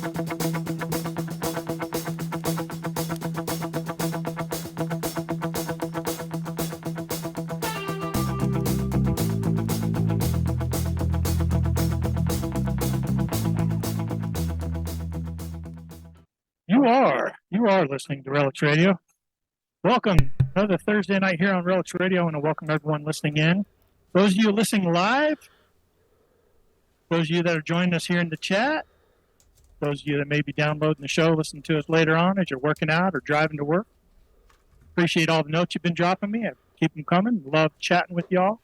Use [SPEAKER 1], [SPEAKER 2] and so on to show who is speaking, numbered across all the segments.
[SPEAKER 1] You are listening to Relics Radio. Welcome. Another Thursday night here on Relics Radio, and I welcome everyone listening in. Those of you listening live, those of you that are joining us here in the chat, those of you that may be downloading the show, listening to us later on as you're working out or driving to work. Appreciate all the notes you've been dropping me. I keep them coming. Love chatting with y'all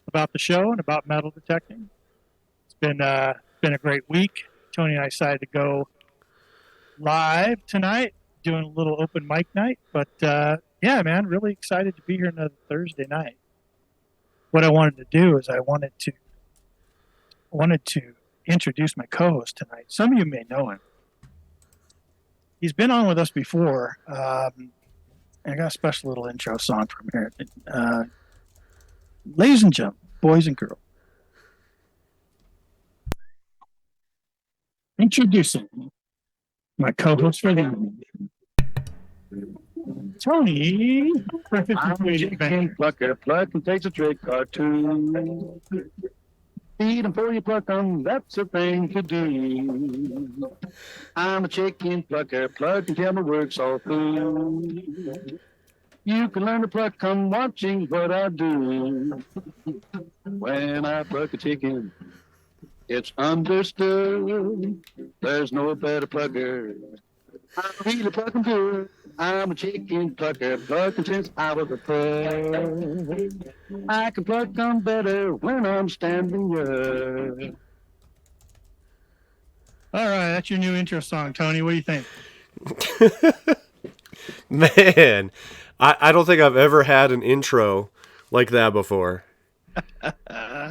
[SPEAKER 1] about the show and about metal detecting. It's been a great week. Tony and I decided to go live tonight, doing a little open mic night. But yeah, man, really excited to be here another Thursday night. What I wanted to do is I wanted to introduce my co-host tonight. Some of you may know him. He's been on with us before. I got a special little intro song from here. Ladies and gentlemen, boys and girls, introducing my co-host for the evening, Tony.
[SPEAKER 2] I'm a chicken plucker, pluck and takes a trick or two. Feed 'em before you pluck 'em, that's a thing to do. I'm a chicken plucker, pluck until my work's all through. You can learn to pluck 'em watching what I do. When I pluck a chicken, it's understood. There's no better plucker. I'm really plucking good. I'm a chicken plucker, plucking since I was a pug. I can pluck them better when I'm standing up.
[SPEAKER 1] All right, that's your new intro song, Tony. What do you think?
[SPEAKER 3] Man, I don't think I've ever had an intro like that before.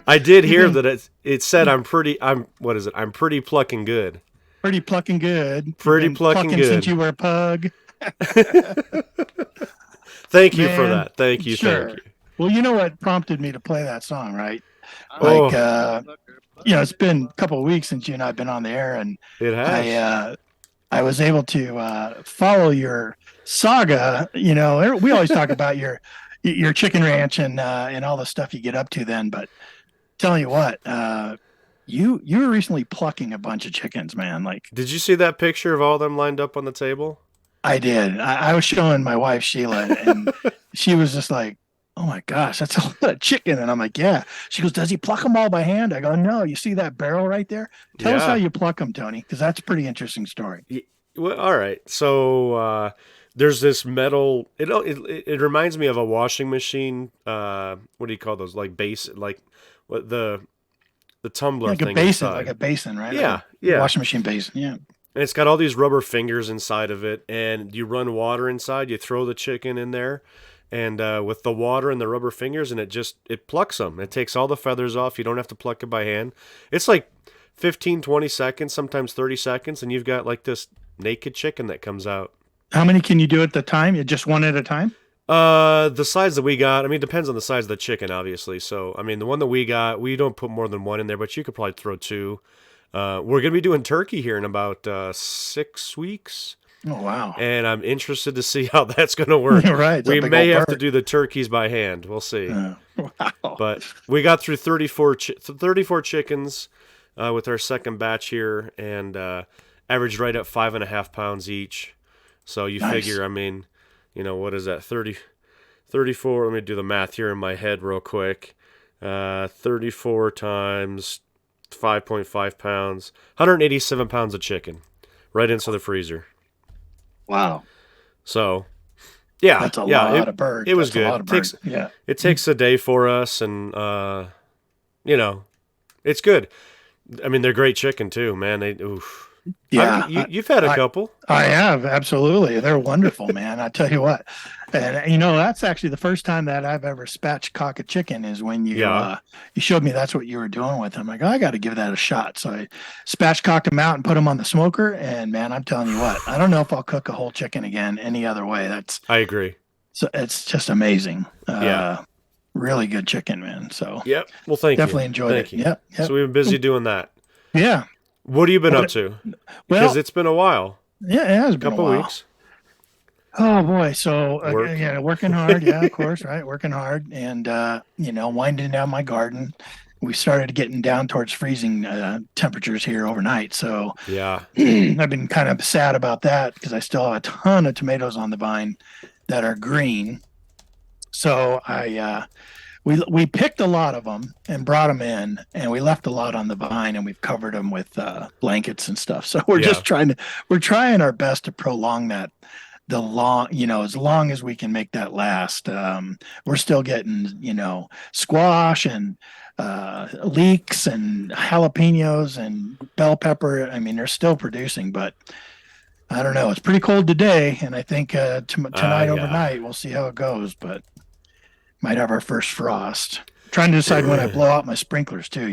[SPEAKER 3] I did hear that it said I'm pretty plucking good.
[SPEAKER 1] Pretty plucking good.
[SPEAKER 3] Pretty plucking good.
[SPEAKER 1] Since you were a pug.
[SPEAKER 3] Thank you for that. Thank you.
[SPEAKER 1] Sure.
[SPEAKER 3] Thank you.
[SPEAKER 1] Well, you know what prompted me to play that song, right?
[SPEAKER 3] Oh.
[SPEAKER 1] Like, it's been a couple of weeks since you and I have been on the air, and
[SPEAKER 3] it has.
[SPEAKER 1] I was able to follow your saga. We always talk about your chicken ranch and all the stuff you get up to then, but telling you what, you were recently plucking a bunch of chickens, man. Like,
[SPEAKER 3] did you see that picture of all of them lined up on the table?
[SPEAKER 1] I did. I was showing my wife Sheila, and she was just like, "Oh my gosh, that's a lot of chicken." And I'm like, "Yeah." She goes, "Does he pluck them all by hand?" I go, "No. You see that barrel right there? Tell us how you pluck them, Tony, because that's a pretty interesting story."
[SPEAKER 3] Well, all right. So there's this metal. It reminds me of a washing machine. What do you call those? Like base, like what the tumbler
[SPEAKER 1] like
[SPEAKER 3] thing
[SPEAKER 1] a basin,
[SPEAKER 3] inside.
[SPEAKER 1] like a basin, right?
[SPEAKER 3] Yeah,
[SPEAKER 1] like
[SPEAKER 3] yeah.
[SPEAKER 1] Washing machine basin, yeah.
[SPEAKER 3] And it's got all these rubber fingers inside of it, and you run water inside. You throw the chicken in there, and with the water and the rubber fingers, and it plucks them. It takes all the feathers off. You don't have to pluck it by hand. It's like 15, 20 seconds, sometimes 30 seconds, and you've got like this naked chicken that comes out.
[SPEAKER 1] How many can you do at the time? Just one at a time?
[SPEAKER 3] The size that we got, it depends on the size of the chicken, obviously. So, the one that we got, we don't put more than one in there, but you could probably throw two. We're going to be doing turkey here in about 6 weeks.
[SPEAKER 1] Oh, wow.
[SPEAKER 3] And I'm interested to see how that's going to work.
[SPEAKER 1] Right.
[SPEAKER 3] We may have to do the turkeys by hand. We'll see.
[SPEAKER 1] Wow.
[SPEAKER 3] But we got through 34 chickens with our second batch here, and averaged right at 5.5 pounds each. So you figure, what is that? 34. Let me do the math here in my head real quick. 34 times 5.5 pounds, 187 pounds of chicken right into the freezer.
[SPEAKER 1] Wow.
[SPEAKER 3] So, yeah.
[SPEAKER 1] That's a lot of bird.
[SPEAKER 3] It was good. It takes a day for us, and, it's good. They're great chicken too, man. Oof.
[SPEAKER 1] Yeah,
[SPEAKER 3] you've had a couple.
[SPEAKER 1] I have, absolutely. They're wonderful, man. I tell you what, and that's actually the first time that I've ever spatchcocked a chicken is when you showed me that's what you were doing with them. I'm like, I got to give that a shot. So I spatchcocked them out and put them on the smoker. And man, I'm telling you what, I don't know if I'll cook a whole chicken again any other way.
[SPEAKER 3] I agree.
[SPEAKER 1] So it's just amazing. Really good chicken, man. So
[SPEAKER 3] yep. Well, thank you.
[SPEAKER 1] Definitely enjoyed it.
[SPEAKER 3] You.
[SPEAKER 1] Yep.
[SPEAKER 3] So we've been busy doing that.
[SPEAKER 1] Yeah.
[SPEAKER 3] What have you been up to? Because
[SPEAKER 1] Well,
[SPEAKER 3] it's been a while,
[SPEAKER 1] yeah, it has been a
[SPEAKER 3] couple
[SPEAKER 1] while.
[SPEAKER 3] weeks.
[SPEAKER 1] Oh boy. So
[SPEAKER 3] Work.
[SPEAKER 1] yeah, working hard. Yeah, of course, right. Working hard and winding down my garden. We started getting down towards freezing temperatures here overnight. So
[SPEAKER 3] Yeah.
[SPEAKER 1] I've been kind of sad about that because I still have a ton of tomatoes on the vine that are green. So we picked a lot of them and brought them in, and we left a lot on the vine, and we've covered them with blankets and stuff. So
[SPEAKER 3] Yeah.
[SPEAKER 1] we're trying our best to prolong that the long, as long as we can make that last. We're still getting, squash and leeks and jalapenos and bell pepper. I mean, they're still producing, but I don't know. It's pretty cold today, and I think tonight
[SPEAKER 3] Yeah.
[SPEAKER 1] overnight we'll see how it goes. But might have our first frost. Trying to decide when I blow out my sprinklers too.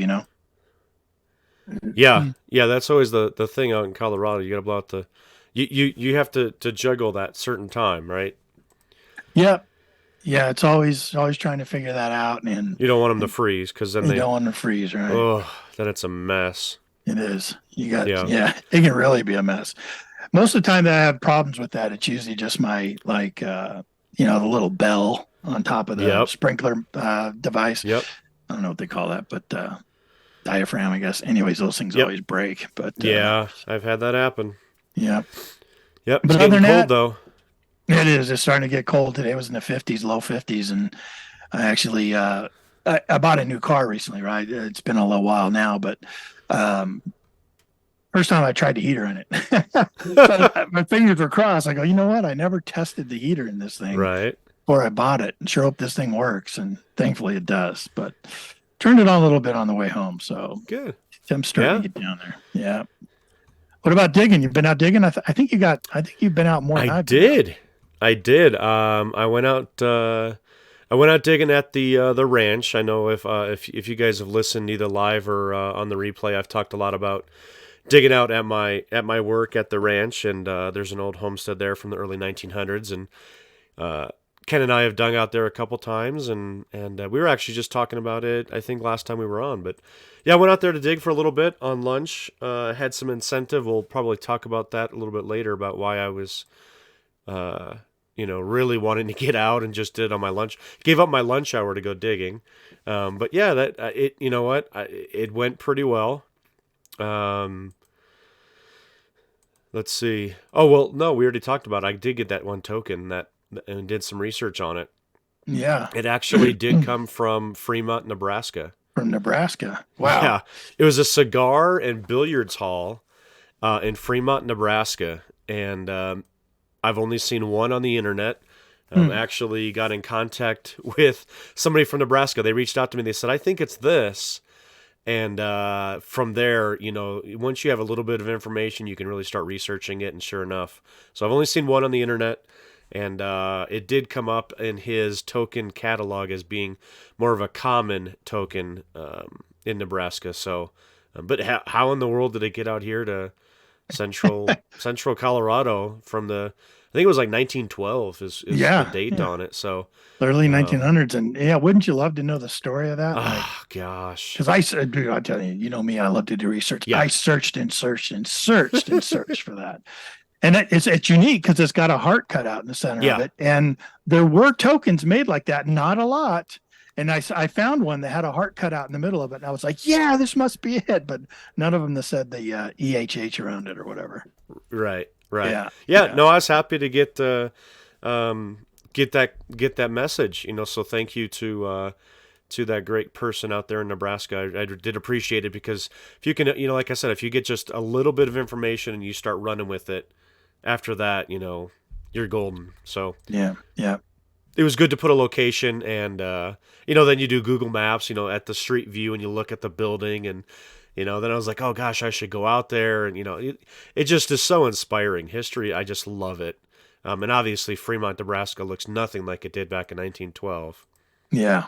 [SPEAKER 3] Yeah. Yeah. That's always the thing out in Colorado. You got to blow out the. You have to juggle that certain time, right?
[SPEAKER 1] Yep. Yeah, it's always trying to figure that out, and
[SPEAKER 3] You don't want them to freeze because then
[SPEAKER 1] you
[SPEAKER 3] they.
[SPEAKER 1] don't want to freeze, right?
[SPEAKER 3] Oh, then it's a mess.
[SPEAKER 1] It is.
[SPEAKER 3] Yeah.
[SPEAKER 1] Yeah, it can really be a mess. Most of the time that I have problems with that, it's usually just my the little bell on top of the
[SPEAKER 3] Yep.
[SPEAKER 1] sprinkler device.
[SPEAKER 3] Yep.
[SPEAKER 1] I don't know what they call that, but diaphragm, I guess. Anyways, those things
[SPEAKER 3] Yep.
[SPEAKER 1] always break. But
[SPEAKER 3] Yeah, I've had that happen.
[SPEAKER 1] yeah.
[SPEAKER 3] Yep.
[SPEAKER 1] But
[SPEAKER 3] It's
[SPEAKER 1] other
[SPEAKER 3] getting
[SPEAKER 1] than
[SPEAKER 3] cold
[SPEAKER 1] that,
[SPEAKER 3] though.
[SPEAKER 1] it is. It's starting to get cold. Today was in the 50s, low 50s, and I actually I bought a new car recently. Right, it's been a little while now, but um, first time I tried the heater in it. So my fingers were crossed. I go, you know what? I never tested the heater in this thing
[SPEAKER 3] Right.
[SPEAKER 1] before I bought it, and sure hope this thing works. And thankfully it does. But turned it on a little bit on the way home, so
[SPEAKER 3] Good.
[SPEAKER 1] I'm starting to get down there. Yeah. What about digging? You've been out digging? I think you've been out more than
[SPEAKER 3] I
[SPEAKER 1] I've been out.
[SPEAKER 3] did. I did. I went out. I went out digging at the ranch. I know if you guys have listened either live or on the replay, I've talked a lot about digging out at my work at the ranch, and there's an old homestead there from the early 1900s, and Ken and I have dug out there a couple times, and we were actually just talking about it, I think, last time we were on. But yeah, I went out there to dig for a little bit on lunch. Had some incentive. We'll probably talk about that a little bit later about why I was, really wanting to get out and just did it on my lunch. Gave up my lunch hour to go digging. But yeah, that it. You know what? It went pretty well. Let's see. Oh well, no, we already talked about it. I did get that one token and did some research on it.
[SPEAKER 1] Yeah,
[SPEAKER 3] It actually did come from Fremont, Nebraska.
[SPEAKER 1] from Nebraska. Wow.
[SPEAKER 3] Yeah, it was a cigar and billiards hall in Fremont, Nebraska, and I've only seen one on the internet. Actually got in contact with somebody from Nebraska. They reached out to me. They said, "I think it's this." And from there, once you have a little bit of information, you can really start researching it. And sure enough, so I've only seen one on the internet, and it did come up in his token catalog as being more of a common token in Nebraska. So, but how in the world did it get out here to central Colorado from the? I think it was like 1912 is
[SPEAKER 1] Yeah,
[SPEAKER 3] the date
[SPEAKER 1] yeah.
[SPEAKER 3] on it. So,
[SPEAKER 1] Early 1900s, and yeah, wouldn't you love to know the story of that?
[SPEAKER 3] oh gosh,
[SPEAKER 1] Because dude, I tell you, you know me, I love to do research.
[SPEAKER 3] yeah,
[SPEAKER 1] I searched and searched and searched and searched for that, and it's unique because it's got a heart cut out in the center of
[SPEAKER 3] yeah,
[SPEAKER 1] it, and there were tokens made like that, not a lot. And I found one that had a heart cut out in the middle of it, and I was like, yeah, this must be it. But none of them that said the EHH around it or whatever.
[SPEAKER 3] right.
[SPEAKER 1] Yeah,
[SPEAKER 3] Yeah. No, I was happy to get that message. So thank you to that great person out there in Nebraska. I did appreciate it because if you can, like I said, if you get just a little bit of information and you start running with it, after that, you're golden. So
[SPEAKER 1] yeah.
[SPEAKER 3] it was good to put a location and then you do Google Maps, at the street view and you look at the building and. Then I was like, oh gosh, I should go out there. And, it just is so inspiring. History, I just love it. And obviously Fremont, Nebraska looks nothing like it did back in 1912.
[SPEAKER 1] Yeah.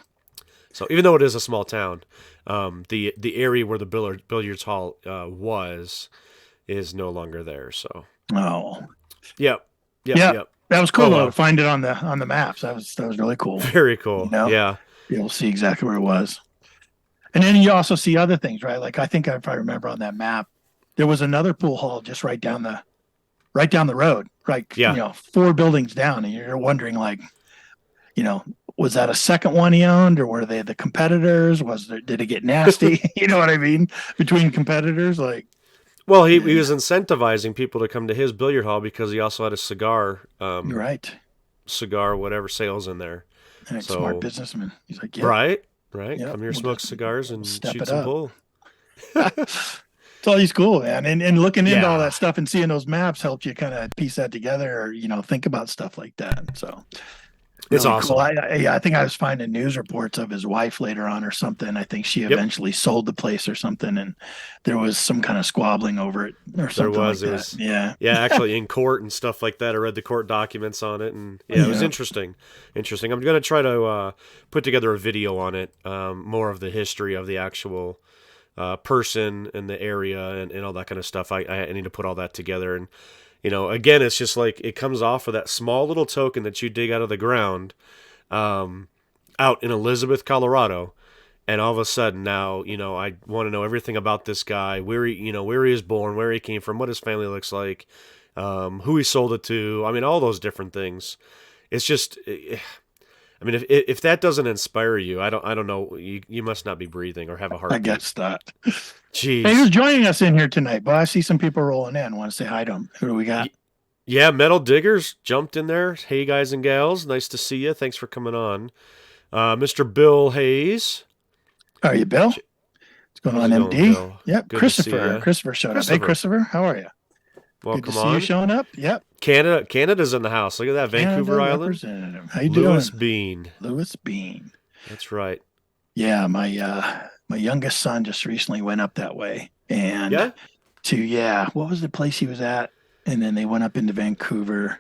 [SPEAKER 3] So even though it is a small town, the area where the billiards hall is no longer there. So,
[SPEAKER 1] Oh,
[SPEAKER 3] yep.
[SPEAKER 1] yeah. That was cool
[SPEAKER 3] Oh,
[SPEAKER 1] though,
[SPEAKER 3] well.
[SPEAKER 1] to find it on the maps. That was really cool.
[SPEAKER 3] Very cool. Yeah.
[SPEAKER 1] You'll see exactly where it was. And then you also see other things, right? Like I think if I remember on that map, there was another pool hall just right down the road, like,
[SPEAKER 3] Yeah.
[SPEAKER 1] 4 buildings down. And you're wondering, like, was that a second one he owned, or were they the competitors? Did it get nasty? You know what I mean? Between competitors, like,
[SPEAKER 3] Well, he was incentivizing people to come to his billiard hall because he also had a
[SPEAKER 1] you're right.
[SPEAKER 3] cigar, whatever sales in there.
[SPEAKER 1] Right,
[SPEAKER 3] So,
[SPEAKER 1] smart businessman. He's like, yep,
[SPEAKER 3] right.
[SPEAKER 1] yep,
[SPEAKER 3] Come here,
[SPEAKER 1] we'll
[SPEAKER 3] smoke
[SPEAKER 1] just
[SPEAKER 3] cigars and
[SPEAKER 1] step
[SPEAKER 3] shoot
[SPEAKER 1] it
[SPEAKER 3] some
[SPEAKER 1] up.
[SPEAKER 3] bull.
[SPEAKER 1] It's always cool, man. And looking into all
[SPEAKER 3] Yeah.
[SPEAKER 1] that stuff and seeing those maps helped you kind of piece that together, or think about stuff like that. So
[SPEAKER 3] It's
[SPEAKER 1] really
[SPEAKER 3] awesome.
[SPEAKER 1] cool. I think I was finding news reports of his wife later on or something. I think she
[SPEAKER 3] Yep.
[SPEAKER 1] eventually sold the place or something, and there was some kind of squabbling over it or something like that.
[SPEAKER 3] It was,
[SPEAKER 1] Yeah.
[SPEAKER 3] yeah, actually in court and stuff like that. I read the court documents on it, and yeah, it was
[SPEAKER 1] Yeah.
[SPEAKER 3] interesting. Interesting. I'm gonna try to put together a video on it, more of the history of the actual person and the area and all that kind of stuff. I need to put all that together, and again, it's just like it comes off of that small little token that you dig out of the ground, out in Elizabeth, Colorado. And all of a sudden now, I want to know everything about this guy, where he was born, where he came from, what his family looks like, who he sold it to. I mean, all those different things. It's just, I mean, if that doesn't inspire you, I don't know. You must not be breathing or have a heart.
[SPEAKER 1] I guess that.
[SPEAKER 3] Jeez.
[SPEAKER 1] Hey, who's joining us in here tonight? But I see some people rolling in. Want to say hi to them? Who do we got?
[SPEAKER 3] Yeah, Metal Diggers jumped in there. Hey, guys and gals. Nice to see you. Thanks for coming on. Mr. Bill Hayes.
[SPEAKER 1] How are you, Bill? What's going on,
[SPEAKER 3] How's it
[SPEAKER 1] MD?
[SPEAKER 3] going, Bill?
[SPEAKER 1] Yep,
[SPEAKER 3] Good to see
[SPEAKER 1] Christopher.
[SPEAKER 3] ya.
[SPEAKER 1] Christopher showed up.
[SPEAKER 3] Christopher.
[SPEAKER 1] Hey, Christopher, how are you?
[SPEAKER 3] Welcome
[SPEAKER 1] Good to see
[SPEAKER 3] on.
[SPEAKER 1] you showing up. Yep.
[SPEAKER 3] Canada's in the house. Look at that, Vancouver
[SPEAKER 1] Canada
[SPEAKER 3] Island.
[SPEAKER 1] representative. How you
[SPEAKER 3] Lewis
[SPEAKER 1] doing?
[SPEAKER 3] Bean.
[SPEAKER 1] Lewis Bean.
[SPEAKER 3] That's right.
[SPEAKER 1] Yeah, my youngest son just recently went up that way, and what was the place he was at? And then they went up into Vancouver.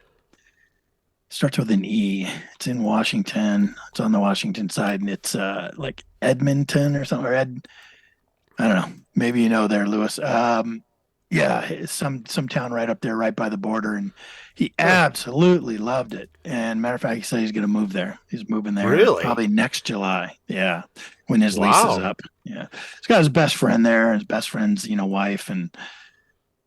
[SPEAKER 1] Starts with an E. It's in Washington. It's on the Washington side, and it's like Edmonton or something. I don't know. Maybe you know there, Lewis. Yeah, it's some town right up there, right by the border, and he absolutely loved it. And matter of fact, he said he's going to move there. He's moving there probably next July. Yeah, when his lease is up. Yeah, he's got his best friend there, his best friend's wife, and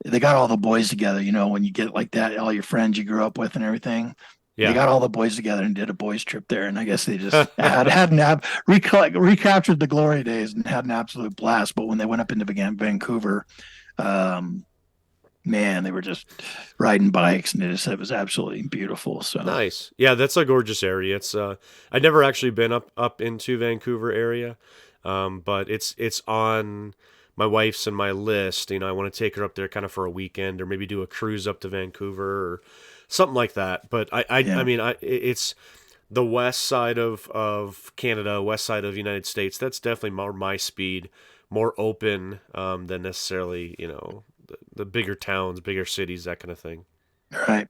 [SPEAKER 1] they got all the boys together. When you get like that, all your friends you grew up with and everything. Yeah. They got all the boys together and did a boys trip there, and I guess they just recaptured the glory days and had an absolute blast. But when they went up into Vancouver, man, they were just riding bikes, and it was absolutely beautiful. So
[SPEAKER 3] nice. Yeah, that's a gorgeous area. It's I've never actually been up into Vancouver area, but it's on my wife's and my list. I want to take her up there kind of for a weekend, or maybe do a cruise up to Vancouver or something like that. But I mean, it's the west side of Canada, west side of the United States. That's definitely more my speed, more open than necessarily, the bigger towns, bigger cities, that kind of thing.
[SPEAKER 1] All right.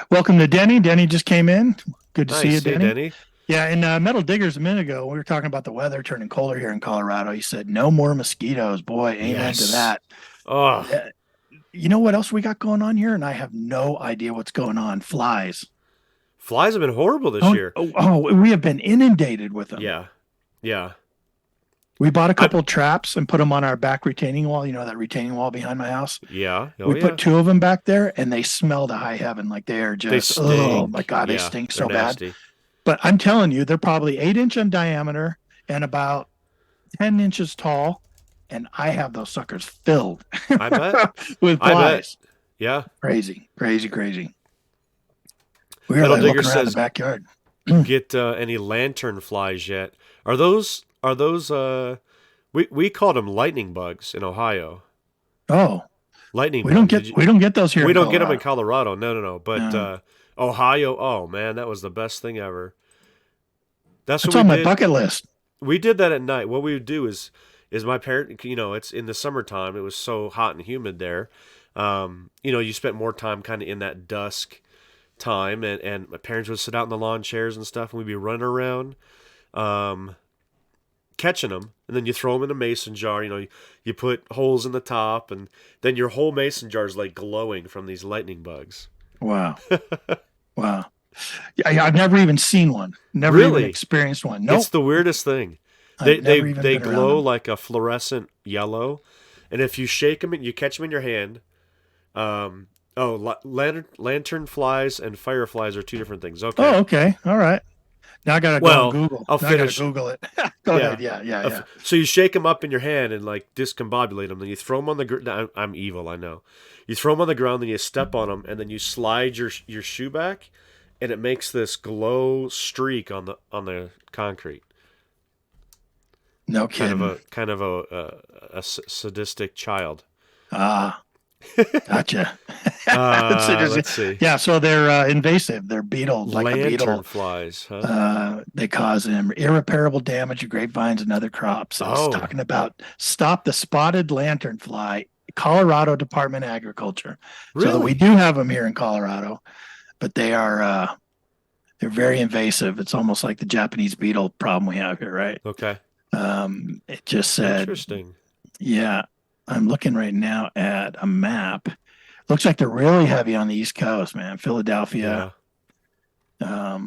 [SPEAKER 1] Welcome to Denny. Denny just came in. Good to see you,
[SPEAKER 3] Hey, Denny.
[SPEAKER 1] Yeah, and Metal Diggers a minute ago, we were talking about the weather turning colder here in Colorado. He said, no more mosquitoes. Boy, amen to that.
[SPEAKER 3] Oh.
[SPEAKER 1] You know what else we got going on here? And I have no idea what's going on. Flies.
[SPEAKER 3] Flies have been horrible this year.
[SPEAKER 1] We have been inundated with them.
[SPEAKER 3] Yeah.
[SPEAKER 1] We bought a couple traps and put them on our back retaining wall. That retaining wall behind my house?
[SPEAKER 3] Yeah.
[SPEAKER 1] We put 2 of them back there, and they smell to high heaven. Like they are just, oh my God, they stink so bad. But I'm telling you, they're probably 8-inch in diameter and about 10 inches tall. And I have those suckers filled
[SPEAKER 3] I bet.
[SPEAKER 1] with flies.
[SPEAKER 3] Yeah.
[SPEAKER 1] Crazy. We were
[SPEAKER 3] Metal
[SPEAKER 1] like
[SPEAKER 3] Digger
[SPEAKER 1] looking around
[SPEAKER 3] says,
[SPEAKER 1] the backyard.
[SPEAKER 3] Get any lantern flies yet? Are those we called them lightning bugs in Ohio.
[SPEAKER 1] Oh.
[SPEAKER 3] Lightning
[SPEAKER 1] bugs. We don't get those here.
[SPEAKER 3] We don't get them in Colorado. No. But Ohio, oh man, that was the best thing ever. That's what
[SPEAKER 1] on my bucket list.
[SPEAKER 3] We did that at night. What we would do is my parent, it's in the summertime. It was so hot and humid there. You spent more time kind of in that dusk time, and my parents would sit out in the lawn chairs and stuff, and we'd be running around, catching them, and then you throw them in a mason jar. You put holes in the top, and then your whole mason jar is like glowing from these lightning bugs.
[SPEAKER 1] Wow. Wow. I've never even seen one. Never even experienced one. Nope.
[SPEAKER 3] It's the weirdest thing. They glow like a fluorescent yellow, and if you shake them and you catch them in your hand, lantern flies and fireflies are two different things. Okay.
[SPEAKER 1] Oh, okay. All right. Now I gotta go on Google.
[SPEAKER 3] I'll
[SPEAKER 1] Now I gotta
[SPEAKER 3] finish.
[SPEAKER 1] Google it. Go ahead. Yeah.
[SPEAKER 3] So you shake them up in your hand and like discombobulate them. Then you throw them on the ground. I'm evil, I know. You throw them on the ground, then you step on them, and then you slide your shoe back, and it makes this glow streak on the concrete.
[SPEAKER 1] No kidding.
[SPEAKER 3] Kind of a sadistic child.
[SPEAKER 1] Gotcha.
[SPEAKER 3] Let's see.
[SPEAKER 1] Yeah, so they're invasive. They're beetles, like
[SPEAKER 3] Lantern
[SPEAKER 1] a beetle.
[SPEAKER 3] flies. Huh?
[SPEAKER 1] They cause irreparable damage to grapevines and other crops. So it's talking about stop the spotted lanternfly, Colorado Department of Agriculture.
[SPEAKER 3] Really?
[SPEAKER 1] So we do have them here in Colorado, but they're very invasive. It's almost like the Japanese beetle problem we have here, right?
[SPEAKER 3] Okay.
[SPEAKER 1] It just said.
[SPEAKER 3] Interesting.
[SPEAKER 1] Yeah. I'm looking right now at a map. Looks like they're really heavy on the East Coast, man. Philadelphia.
[SPEAKER 3] Yeah.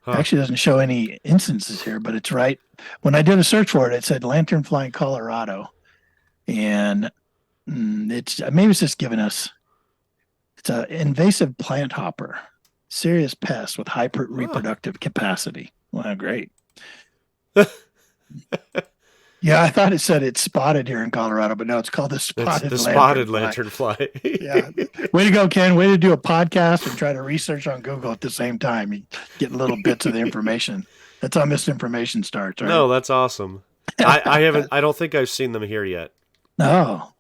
[SPEAKER 1] Actually doesn't show any instances here, but it's right. When I did a search for it, it said lanternfly in Colorado. And maybe it's just giving us, it's an invasive plant hopper, serious pest with high reproductive capacity. Wow, great. Yeah, I thought it said it's spotted here in Colorado, but no, it's called the spotted
[SPEAKER 3] lanternfly.
[SPEAKER 1] Yeah. Way to go, Ken. Way to do a podcast and try to research on Google at the same time. You get little bits of the information. That's how misinformation starts, right?
[SPEAKER 3] No, that's awesome. I don't think I've seen them here yet.
[SPEAKER 1] No.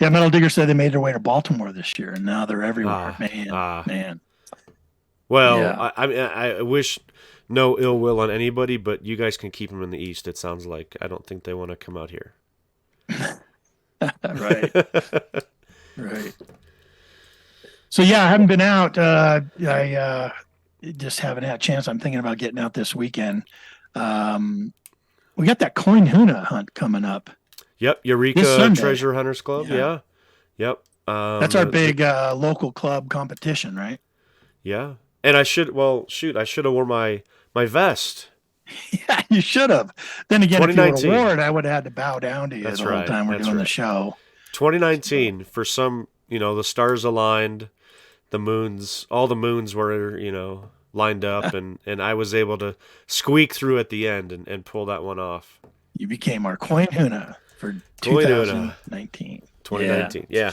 [SPEAKER 1] Yeah, Metal Digger said they made their way to Baltimore this year, and now they're everywhere. Man.
[SPEAKER 3] Well,
[SPEAKER 1] Yeah.
[SPEAKER 3] I wish no ill will on anybody, but you guys can keep them in the East, it sounds like. I don't think they want to come out here.
[SPEAKER 1] Right. Right. So, yeah, I haven't been out. I just haven't had a chance. I'm thinking about getting out this weekend. We got that coin huna hunt coming up.
[SPEAKER 3] Yep, Eureka Treasure Hunters Club. Yeah. Yep.
[SPEAKER 1] That's our big local club competition, right?
[SPEAKER 3] Yeah. And I should have worn my vest.
[SPEAKER 1] Yeah, you should have. Then again, if you would have
[SPEAKER 3] 2019.
[SPEAKER 1] worn it, I would have had to bow down to you the whole time we're doing the show.
[SPEAKER 3] 2019, for some, the stars aligned, all the moons were, lined up, and I was able to squeak through at the end and pull that one off.
[SPEAKER 1] You became our coin huna for 2019.
[SPEAKER 3] 2019. Yeah.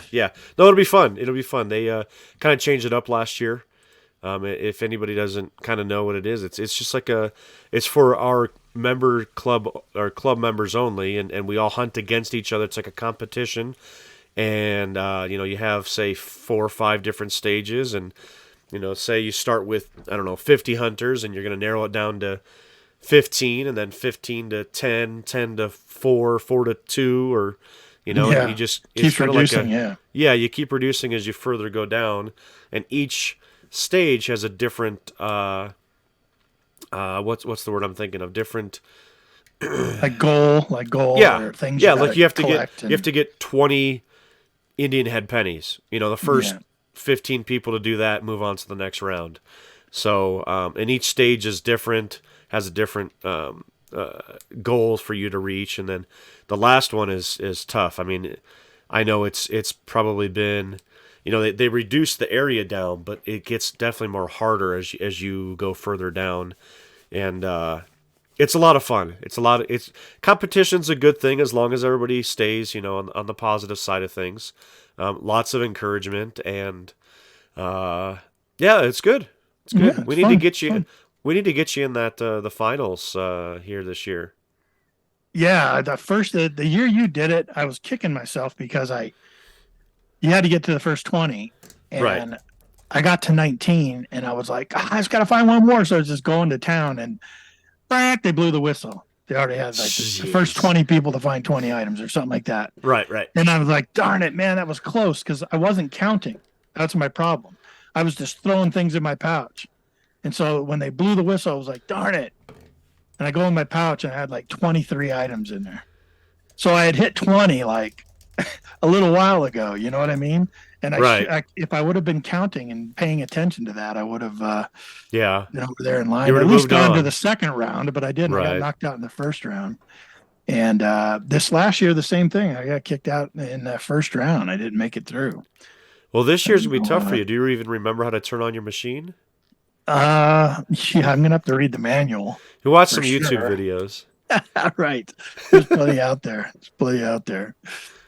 [SPEAKER 3] No, it'll be fun. They kind of changed it up last year. If anybody doesn't kind of know what it is, it's just like it's for our member club or club members only, and we all hunt against each other. It's like a competition, and you have say 4 or 5 different stages, and say you start with 50 hunters, and you're going to narrow it down to 15, and then 15 to 10, 10 to 4, 4 to 2, or and you just
[SPEAKER 1] keep reducing.
[SPEAKER 3] You keep reducing as you further go down, and each stage has a different what's the word I'm thinking of? Different
[SPEAKER 1] like goal or things.
[SPEAKER 3] Yeah, like you have to get 20 Indian head pennies. The first 15 people to do that move on to the next round. So and each stage is different, has a different goal for you to reach, and then the last one is tough. I mean, I know it's probably been they reduce the area down, but it gets definitely more harder as you go further down, and it's a lot of fun. Competition's a good thing as long as everybody stays on the positive side of things. Lots of encouragement, and it's good. It's good.
[SPEAKER 1] Yeah,
[SPEAKER 3] we need to get you. We need to get you in the finals here this year.
[SPEAKER 1] Yeah, the year you did it, I was kicking myself because you had to get to the first 20, and
[SPEAKER 3] right.
[SPEAKER 1] I got to 19, and I was like, I just got to find one more. So I was just going to town, and they blew the whistle. They already had like the first 20 people to find 20 items or something like that.
[SPEAKER 3] Right.
[SPEAKER 1] And I was like, darn it, man, that was close because I wasn't counting. That's my problem. I was just throwing things in my pouch. And so when they blew the whistle, I was like, darn it. And I go in my pouch, and I had like 23 items in there. So I had hit 20 like a little while ago, you know what I mean? And if I would have been counting and paying attention to that, I would have been over there in line. At least gone to the second round, but I didn't. I got knocked out in the first round. And this last year, the same thing. I got kicked out in the first round. I didn't make it through.
[SPEAKER 3] Well, this year's gonna be tough for you. Do you even remember how to turn on your machine?
[SPEAKER 1] Yeah, I'm gonna have to read the manual.
[SPEAKER 3] You watch some
[SPEAKER 1] For
[SPEAKER 3] YouTube
[SPEAKER 1] sure.
[SPEAKER 3] videos.
[SPEAKER 1] Right. There's plenty out there. There's plenty out there.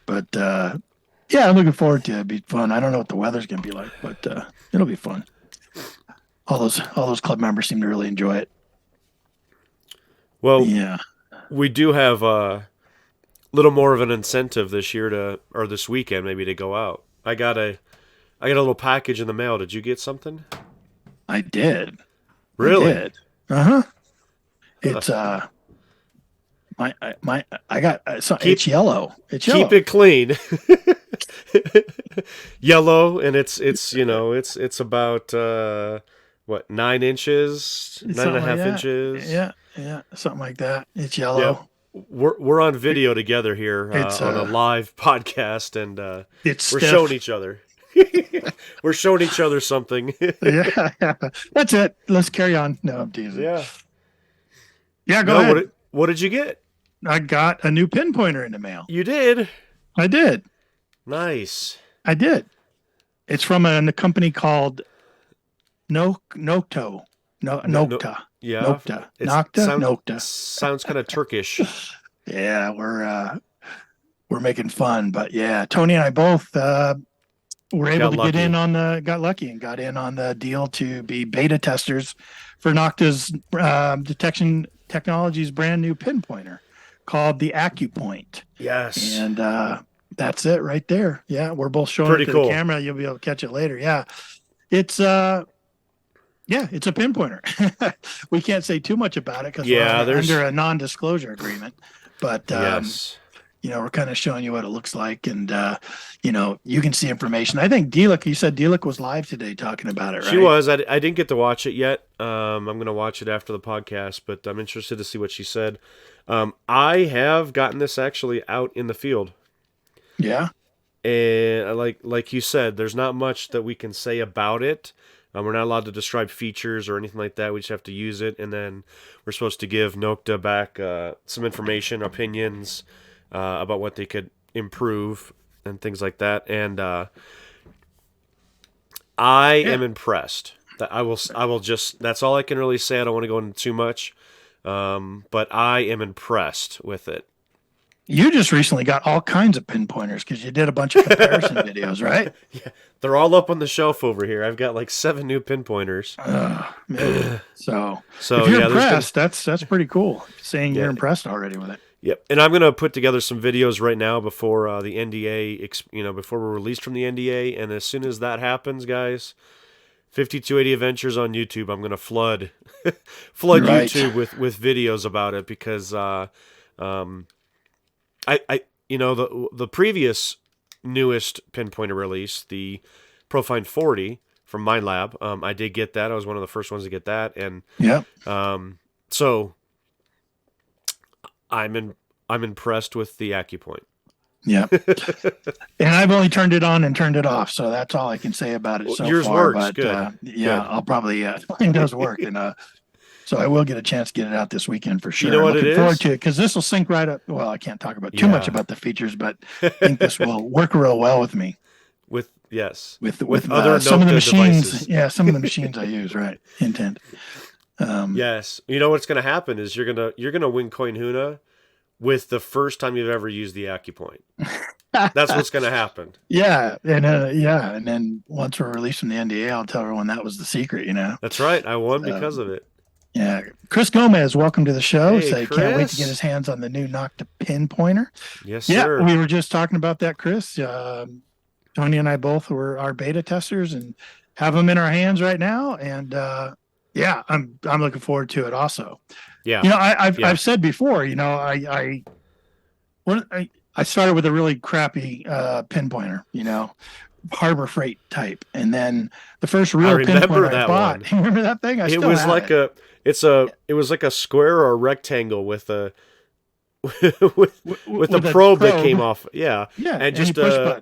[SPEAKER 1] But yeah, I'm looking forward to it. It'll be fun. I don't know what the weather's gonna be like, but it'll be fun. All those club members seem to really enjoy it.
[SPEAKER 3] Well,
[SPEAKER 1] Yeah.
[SPEAKER 3] we do have a little more of an incentive this year or this weekend maybe to go out. I got a little package in the mail. Did you get something?
[SPEAKER 1] I did.
[SPEAKER 3] Really?
[SPEAKER 1] I did. Uh-huh. It's I got it's yellow. It's yellow.
[SPEAKER 3] Keep it clean. Yellow, and it's about what, 9 inches,
[SPEAKER 1] It's
[SPEAKER 3] 9.5
[SPEAKER 1] something like that.
[SPEAKER 3] inches.
[SPEAKER 1] Yeah, something like that. It's yellow.
[SPEAKER 3] We're on video together here
[SPEAKER 1] It's,
[SPEAKER 3] on a live podcast, and
[SPEAKER 1] It's
[SPEAKER 3] we're
[SPEAKER 1] stiff.
[SPEAKER 3] showing each other. We're showing each other something.
[SPEAKER 1] Yeah, that's it. Let's carry on. No, I'm teasing.
[SPEAKER 3] Yeah.
[SPEAKER 1] Go ahead.
[SPEAKER 3] What did you get?
[SPEAKER 1] I got a new pinpointer in the mail.
[SPEAKER 3] You did.
[SPEAKER 1] I did.
[SPEAKER 3] Nice.
[SPEAKER 1] I did. It's from a company called Nokta. Nokta.
[SPEAKER 3] Yeah.
[SPEAKER 1] Nokta. Nokta.
[SPEAKER 3] Sounds kind of Turkish.
[SPEAKER 1] Yeah, we're making fun, but yeah, Tony and I both were able to get in got lucky and got in on the deal to be beta testers for Nokta's detection technology's brand new pinpointer called the AccuPoint.
[SPEAKER 3] Yes.
[SPEAKER 1] And that's it right there. Yeah, we're both showing
[SPEAKER 3] Pretty
[SPEAKER 1] it to
[SPEAKER 3] cool.
[SPEAKER 1] the camera. You'll be able to catch it later. Yeah. It's it's a pinpointer. We can't say too much about it because we're under a non-disclosure agreement. But
[SPEAKER 3] yes.
[SPEAKER 1] We're kind of showing you what it looks like, and you can see information. I think Delic, you said Delic was live today talking about it, right?
[SPEAKER 3] She was. I didn't get to watch it yet. I'm going to watch it after the podcast, but I'm interested to see what she said. I have gotten this actually out in the field.
[SPEAKER 1] Yeah.
[SPEAKER 3] And like you said, there's not much that we can say about it. We're not allowed to describe features or anything like that. We just have to use it, and then we're supposed to give Nokta back some information, opinions about what they could improve and things like that. And I am impressed. That I will just. That's all I can really say. I don't want to go into too much, but I am impressed with it.
[SPEAKER 1] You just recently got all kinds of pinpointers because you did a bunch of comparison videos, right?
[SPEAKER 3] Yeah, they're all up on the shelf over here. I've got like 7 new pinpointers.
[SPEAKER 1] Man. So
[SPEAKER 3] if
[SPEAKER 1] you're impressed, that's pretty cool. Saying you're impressed already with it.
[SPEAKER 3] Yep, and I'm gonna put together some videos right now before the NDA, before we're released from the NDA, and as soon as that happens, guys, 5280 Adventures on YouTube, I'm gonna flood
[SPEAKER 1] Right.
[SPEAKER 3] YouTube with videos about it because the previous newest pinpointer release, the Profine 40 from MindLab, I did get that. I was one of the first ones to get that, and so I'm impressed with the AccuPoint.
[SPEAKER 1] Yeah, and I've only turned it on and turned it off, so that's all I can say about it so
[SPEAKER 3] yours
[SPEAKER 1] far.
[SPEAKER 3] Works
[SPEAKER 1] but
[SPEAKER 3] good.
[SPEAKER 1] Good. I'll probably it does work, and so I will get a chance to get it out this weekend for sure.
[SPEAKER 3] You know what
[SPEAKER 1] I'm looking
[SPEAKER 3] it
[SPEAKER 1] forward
[SPEAKER 3] is?
[SPEAKER 1] to it because this will sync right up. Well, I can't talk about too much about the features, but I think this will work real well with me.
[SPEAKER 3] With
[SPEAKER 1] other some of the machines.
[SPEAKER 3] devices.
[SPEAKER 1] Yeah, some of the machines I use. Right, intent.
[SPEAKER 3] Yes, you know what's going to happen is you're gonna win Coin Huna with the first time you've ever used the AccuPoint. That's what's going to happen.
[SPEAKER 1] Yeah, and then once we're released from the NDA, I'll tell everyone that was the secret.
[SPEAKER 3] That's right. I won because of it.
[SPEAKER 1] Yeah, Chris Gomez, welcome to the show.
[SPEAKER 3] Hey,
[SPEAKER 1] Can't wait to get his hands on the new Nokta pinpointer.
[SPEAKER 3] Yes,
[SPEAKER 1] yeah,
[SPEAKER 3] sir.
[SPEAKER 1] We were just talking about that, Chris. Tony and I both were our beta testers and have them in our hands right now. And I'm looking forward to it also.
[SPEAKER 3] Yeah.
[SPEAKER 1] I've said before, I started with a really crappy pinpointer, Harbor Freight type, and then the first real pinpointer I bought. Remember that thing? It was
[SPEAKER 3] like a square or a rectangle with a with a probe that came off. Yeah.
[SPEAKER 1] Yeah.
[SPEAKER 3] And just a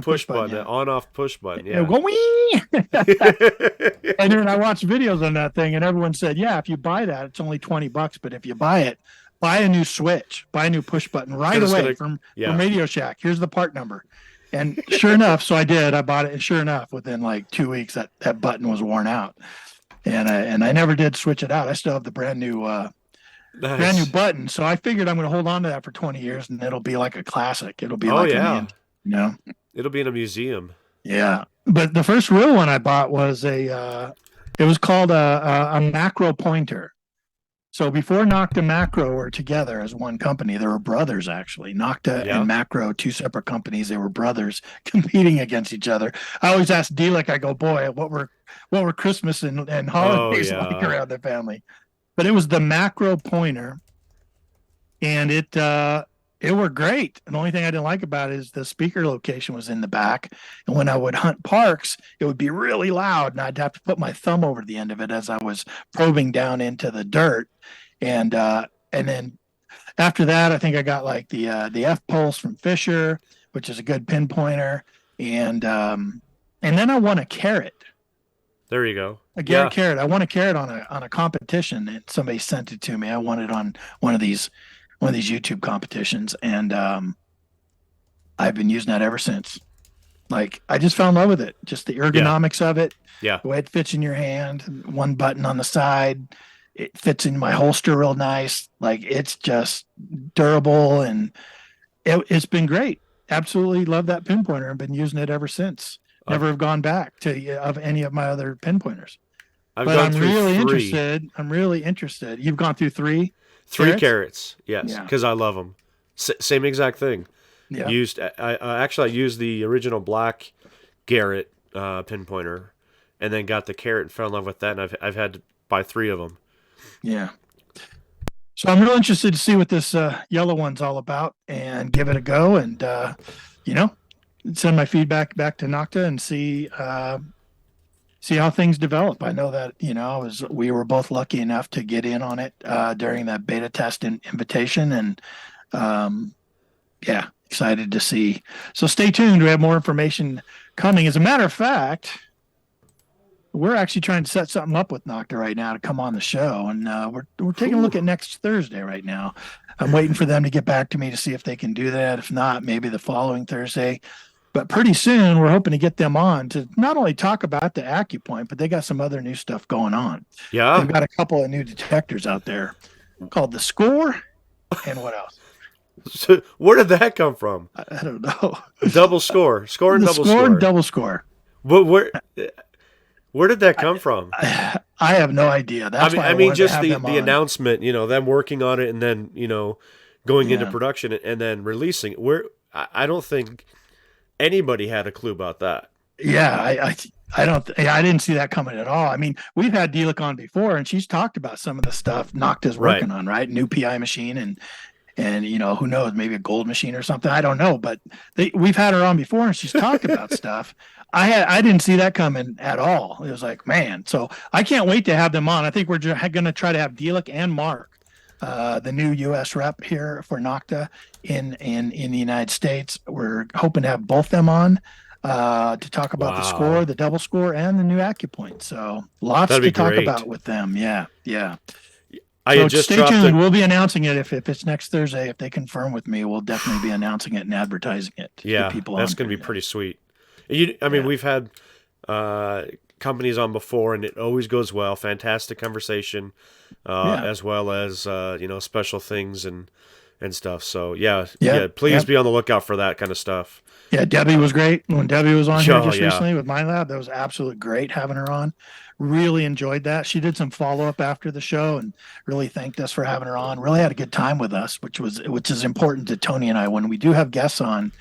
[SPEAKER 3] push button, an on-off push button. Yeah.
[SPEAKER 1] Go, wee! And then I watched videos on that thing, and everyone said, "Yeah, if you buy that, it's only $20. But if you buy it buy a new switch, buy a new push button right away from Radio Shack. Here's the part number. And sure enough, so I did. I bought it, and sure enough, within like 2 weeks, that button was worn out, and I never did switch it out. I still have the brand new button. So I figured I'm going to hold on to that for 20 years, and it'll be like a classic. It'll be
[SPEAKER 3] it'll be in a museum.
[SPEAKER 1] Yeah, but the first real one I bought was it was called a macro pointer. So before Nokta and Macro were together as one company, they were brothers actually. Nokta and Macro, two separate companies. They were brothers competing against each other. I always ask D-Lick, I go, boy, what were Christmas and holidays like around their family? But it was the Macro pointer, and it worked great. And the only thing I didn't like about it is the speaker location was in the back. And when I would hunt parks, it would be really loud, and I'd have to put my thumb over the end of it as I was probing down into the dirt. And then after that, I think I got like the F Pulse from Fisher, which is a good pinpointer. And then I won a carrot.
[SPEAKER 3] There you go.
[SPEAKER 1] A carrot. I won a carrot on a competition, and somebody sent it to me. I won it on one of these YouTube competitions, and I've been using that ever since. Like, I just fell in love with it. Just the ergonomics of it.
[SPEAKER 3] Yeah.
[SPEAKER 1] The way it fits in your hand, one button on the side. It fits in my holster real nice. Like, it's just durable, and it's been great. Absolutely love that pinpointer. I've been using it ever since. Never have gone back to of any of my other pinpointers. I'm really interested. You've gone through three
[SPEAKER 3] carrots, yes, because I love them. Same exact thing. Yeah. I used the original black Garrett pinpointer, and then got the carrot and fell in love with that, and I've had to buy 3 of them.
[SPEAKER 1] Yeah. So I'm real interested to see what this yellow one's all about, and give it a go, and send my feedback back to Nokta and see how things develop. I know that we were both lucky enough to get in on it during that beta test invitation, and excited to see. So stay tuned. We have more information coming. As a matter of fact, we're actually trying to set something up with Nokta right now to come on the show, and we're taking a look at next Thursday right now. I'm waiting for them to get back to me to see if they can do that. If not, maybe the following Thursday. But pretty soon, we're hoping to get them on to not only talk about the AccuPoint, but they got some other new stuff going on.
[SPEAKER 3] Yeah.
[SPEAKER 1] They've got a couple of new detectors out there called the Score, and what else?
[SPEAKER 3] So where did that come from?
[SPEAKER 1] I don't know.
[SPEAKER 3] Double score. Score and double score.
[SPEAKER 1] Score and double score.
[SPEAKER 3] But where did that come from?
[SPEAKER 1] I have no idea. That's
[SPEAKER 3] I mean just the announcement, them working on it, and then, going into production and then releasing it. I don't think anybody had a clue about that.
[SPEAKER 1] Yeah, I didn't see that coming at all. I mean, we've had D-Lick on before, and she's talked about some of the stuff Nokta's working on, right? New PI machine and who knows, maybe a gold machine or something. I don't know, but we've had her on before, and she's talked about stuff. I didn't see that coming at all. It was like, man. So I can't wait to have them on. I think we're going to try to have D-Lick and Mark, the new U.S. rep here for Nokta in the United States. We're hoping to have both them on to talk about the Score, the double score, and the new AccuPoint. So lots to talk about with them. Yeah. Stay tuned. We'll be announcing it if it's next Thursday. If they confirm with me, we'll definitely be announcing it and advertising it.
[SPEAKER 3] Yeah, that's going to be pretty sweet. We've had companies on before, and it always goes well. Fantastic conversation, as well as special things and stuff. So please be on the lookout for that kind of stuff. Yeah, Debbie was great when Debbie was on here just recently with My Lab. That was absolutely great having her on. Really enjoyed that. She did some follow-up after the show and really thanked us for having her on. Really had a good time with us, which is important to Tony and I. When we do have guests on,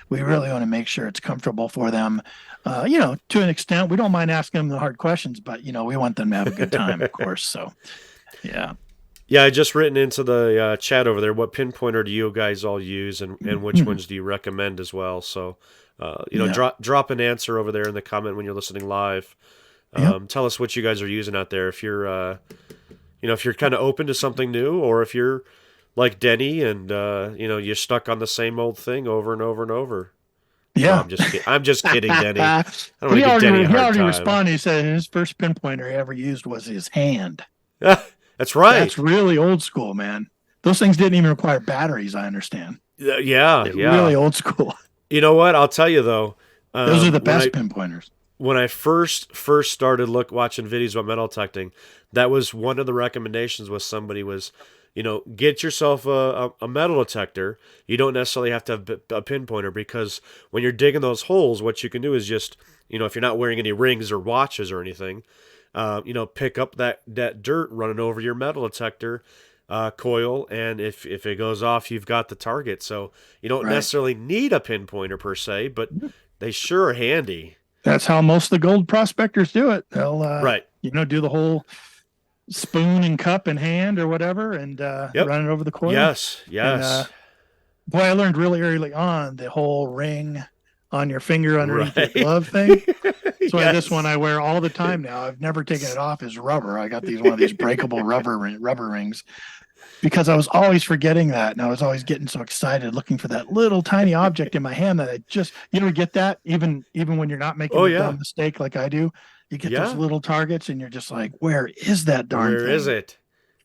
[SPEAKER 3] we really want to make sure it's comfortable for them. To an extent, we don't mind asking them the hard questions, but we want them to have a good time, of course. So, yeah. Yeah, I just written into the chat over there, what pinpointer do you guys all use, and which ones do you recommend as well? So, drop an answer over there in the comment when you're listening live. Tell us what you guys are using out there. If you're, if you're kind of open to something new, or if you're like Denny and you're stuck on the same old thing over and over and over. Yeah, no, I'm just kidding, Denny. I don't want to give Denny a hard time. He already responded. He said his first pinpointer he ever used was his hand. That's right. That's really old school, man.
[SPEAKER 1] Those things didn't even require batteries, I understand.
[SPEAKER 3] Yeah.
[SPEAKER 1] Really old school.
[SPEAKER 3] You know what? I'll tell you though.
[SPEAKER 1] Those are the best pinpointers.
[SPEAKER 3] When I first started watching videos about metal detecting, that was one of the recommendations. Was somebody was, get yourself a metal detector. You don't necessarily have to have a pinpointer, because when you're digging those holes, what you can do is just, if you're not wearing any rings or watches or anything, pick up that dirt, run it over your metal detector coil, and if it goes off, you've got the target. So you don't necessarily need a pinpointer per se, but they sure are handy.
[SPEAKER 1] That's how most of the gold prospectors do it. They'll do the whole spoon and cup in hand or whatever, and run it over the coil.
[SPEAKER 3] Yes.
[SPEAKER 1] And, boy, I learned really early on the whole ring on your finger underneath your glove thing. That's why this one I wear all the time now. I've never taken it off, is rubber. I got one of these breakable rubber rings, because I was always forgetting that, and I was always getting so excited looking for that little tiny object in my hand that I just, get that even when you're not making a dumb mistake like I do. You get those little targets, and you're just like, where is that darn thing?
[SPEAKER 3] Where is it?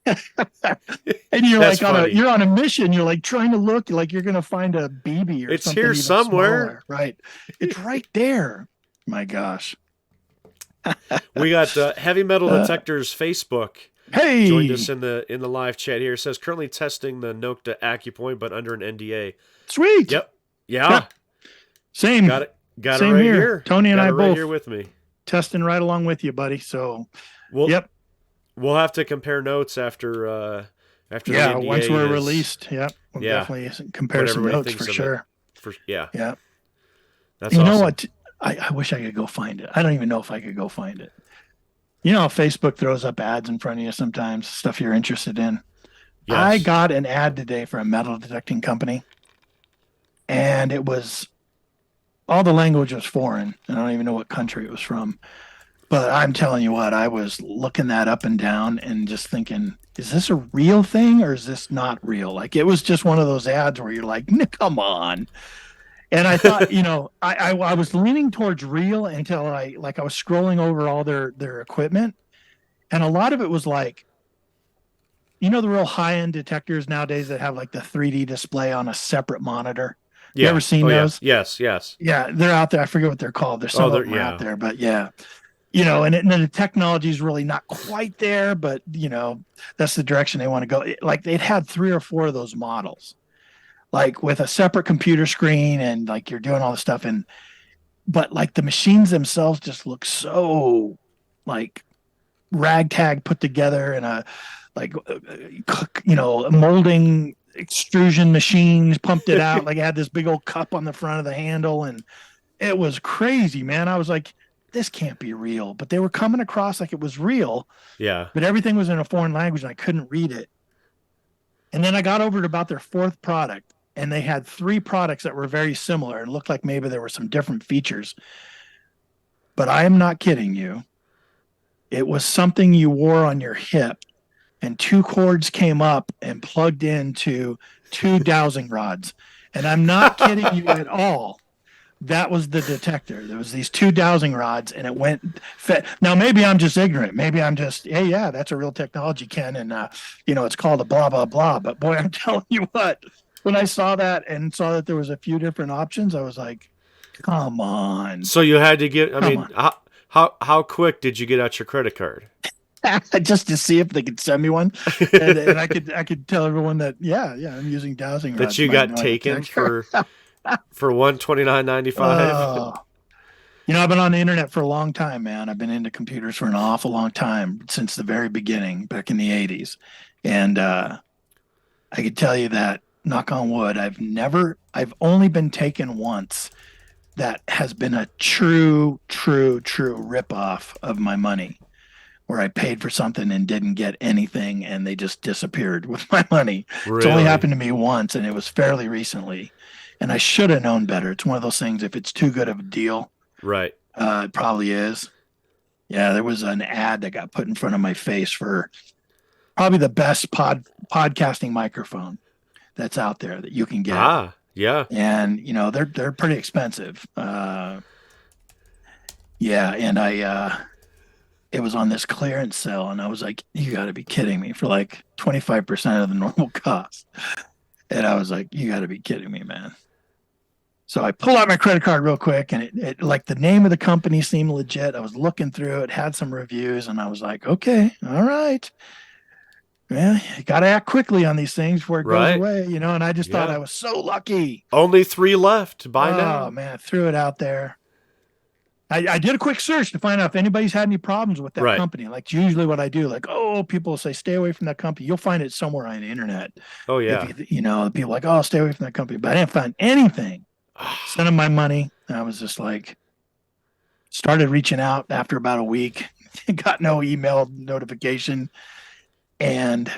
[SPEAKER 1] And you're like you're on a mission. You're like trying to look like you're going to find a BB or
[SPEAKER 3] it's
[SPEAKER 1] something.
[SPEAKER 3] It's here somewhere.
[SPEAKER 1] Smaller. Right. It's right there. My gosh.
[SPEAKER 3] We got Heavy Metal Detectors Facebook.
[SPEAKER 1] Hey,
[SPEAKER 3] joined us in the live chat here. It says currently testing the NOKTA ACCUPOINT, but under an NDA.
[SPEAKER 1] Sweet.
[SPEAKER 3] Yep. Yeah.
[SPEAKER 1] Same.
[SPEAKER 3] Got it
[SPEAKER 1] Same
[SPEAKER 3] right
[SPEAKER 1] here. Tony and I both
[SPEAKER 3] here with me,
[SPEAKER 1] testing right along with you, buddy. So,
[SPEAKER 3] we'll have to compare notes after the NDA
[SPEAKER 1] once we're released. Yep. We'll definitely compare some notes for sure.
[SPEAKER 3] Yeah. That's
[SPEAKER 1] you
[SPEAKER 3] awesome.
[SPEAKER 1] know what? I wish I could go find it. I don't even know if I could go find it. You know, Facebook throws up ads in front of you sometimes, stuff you're interested in. Yes. I got an ad today for a metal detecting company, and it was, all the language was foreign, and I don't even know what country it was from. But I'm telling you what, I was looking that up and down and just thinking, is this a real thing or is this not real? Like, it was just one of those ads where you're like, come on. And I thought, I was leaning towards real until I was scrolling over all their equipment. And a lot of it was like, the real high-end detectors nowadays that have like the 3D display on a separate monitor. You ever seen those?
[SPEAKER 3] Yeah. Yes.
[SPEAKER 1] Yeah, they're out there. I forget what they're called. There's some of them out there, but yeah. And the technology is really not quite there, but, that's the direction they want to go. Like, they'd had 3 or 4 of those models, like with a separate computer screen, and like you're doing all the stuff, but like the machines themselves just look so like ragtag put together in a molding extrusion machines pumped it out. Like, it had this big old cup on the front of the handle, and it was crazy, man. I was like, this can't be real, but they were coming across like it was real.
[SPEAKER 3] Yeah.
[SPEAKER 1] But everything was in a foreign language and I couldn't read it. And then I got over to about their 4th product, and they had 3 products that were very similar and looked like maybe there were some different features. But I am not kidding you. It was something you wore on your hip, and 2 cords came up and plugged into 2 dowsing rods. And I'm not kidding you at all. That was the detector. There was these 2 dowsing rods, and it went. Now, maybe I'm just ignorant. Maybe I'm just, hey, yeah, that's a real technology, Ken, and it's called a blah blah blah. But boy, I'm telling you what, when I saw that and saw that there was a few different options, I was like, come on.
[SPEAKER 3] So you had to get. I mean, how quick did you get out your credit card?
[SPEAKER 1] Just to see if they could send me one, and I could tell everyone that I'm using dowsing rods.
[SPEAKER 3] That you got taken for. For $129.95.
[SPEAKER 1] I've been on the internet for a long time, man. I've been into computers for an awful long time, since the very beginning, back in the 80s. And I could tell you that, knock on wood, I've only been taken once that has been a true ripoff of my money, where I paid for something and didn't get anything, and they just disappeared with my money.
[SPEAKER 3] Really?
[SPEAKER 1] It's only happened to me once, and it was fairly recently. And I should have known better. It's one of those things, if it's too good of a deal,
[SPEAKER 3] right?
[SPEAKER 1] It probably is. Yeah, there was an ad that got put in front of my face for probably the best podcasting microphone that's out there that you can get.
[SPEAKER 3] Yeah.
[SPEAKER 1] And, they're pretty expensive. And it was on this clearance sale, and I was like, you got to be kidding me, for like 25% of the normal cost. And I was like, you got to be kidding me, man. So I pull out my credit card real quick, and it like the name of the company seemed legit. I was looking through it, had some reviews, and I was like, okay, all right. Yeah, you got to act quickly on these things before it goes
[SPEAKER 3] Right.
[SPEAKER 1] away, And I just thought
[SPEAKER 3] Yeah.
[SPEAKER 1] I was so lucky.
[SPEAKER 3] Only 3 left. Buy now.
[SPEAKER 1] Oh man, I threw it out there. I did a quick search to find out if anybody's had any problems with that
[SPEAKER 3] Right.
[SPEAKER 1] company. Like usually what I do, like, oh, people say stay away from that company. You'll find it somewhere on the internet.
[SPEAKER 3] Oh yeah.
[SPEAKER 1] If people are like, oh, stay away from that company. But I didn't find anything. Sent them my money. And I was just like, started reaching out after about a week. Got no email notification. And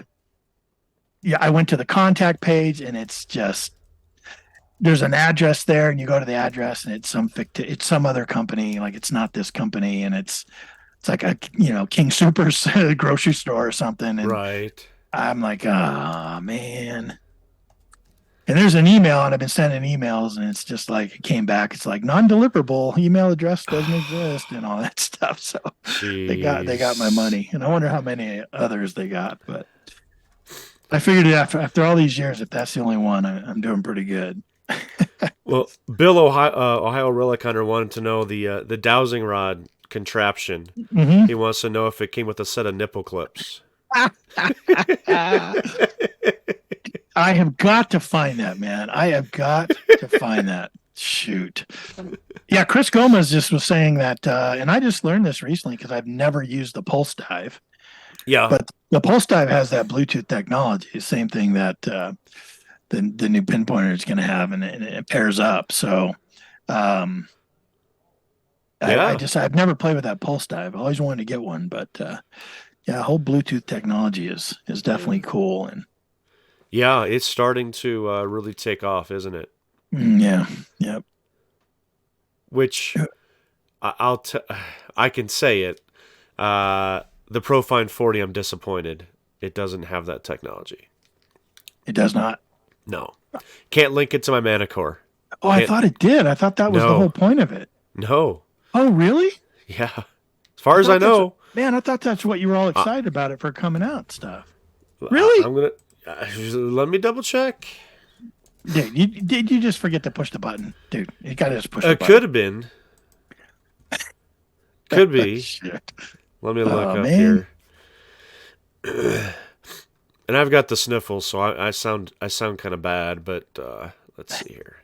[SPEAKER 1] yeah, I went to the contact page, and it's just, there's an address there, and you go to the address, and it's it's some other company, like it's not this company, and it's like a King Soopers grocery store or something, and
[SPEAKER 3] Right.
[SPEAKER 1] I'm like, oh man. And there's an email, and I've been sending emails, and it's just like, it came back, it's like non-deliverable, email address doesn't exist, and all that stuff. So they got my money, and I wonder how many others they got, but I figured after all these years, if that's the only one, I'm doing pretty good.
[SPEAKER 3] Well, Bill Ohio Relic Hunter wanted to know the dowsing rod contraption.
[SPEAKER 1] Mm-hmm.
[SPEAKER 3] He wants to know if it came with a set of nipple clips.
[SPEAKER 1] I have got to find that, man. I have got to find that. Shoot. Yeah, Chris Gomez just was saying that, and I just learned this recently because I've never used the Pulse Dive.
[SPEAKER 3] Yeah.
[SPEAKER 1] But the Pulse Dive has that Bluetooth technology, the same thing that the new pinpointer is going to have, and it pairs up. So, I've never played with that Pulse Dive. I always wanted to get one, but yeah, whole Bluetooth technology is definitely cool. And
[SPEAKER 3] yeah, it's starting to really take off, isn't it?
[SPEAKER 1] yeah, yep.
[SPEAKER 3] Which I can say it. The Profine 40, I'm disappointed. It doesn't have that technology.
[SPEAKER 1] It does not.
[SPEAKER 3] No. Can't link it to my Manicore.
[SPEAKER 1] Oh, I thought it did. I thought that was the whole point of it.
[SPEAKER 3] No.
[SPEAKER 1] Oh, really?
[SPEAKER 3] Yeah. As far as I know.
[SPEAKER 1] Man, I thought that's what you were all excited about it for coming out and stuff. Really?
[SPEAKER 3] I'm going to... let me double check.
[SPEAKER 1] Dude, did you just forget to push the button? Dude, you got to just push the button.
[SPEAKER 3] Could have been. Could be.
[SPEAKER 1] Shit.
[SPEAKER 3] Let me look up here. And I've got the sniffles, so I sound kind of bad, but let's see here.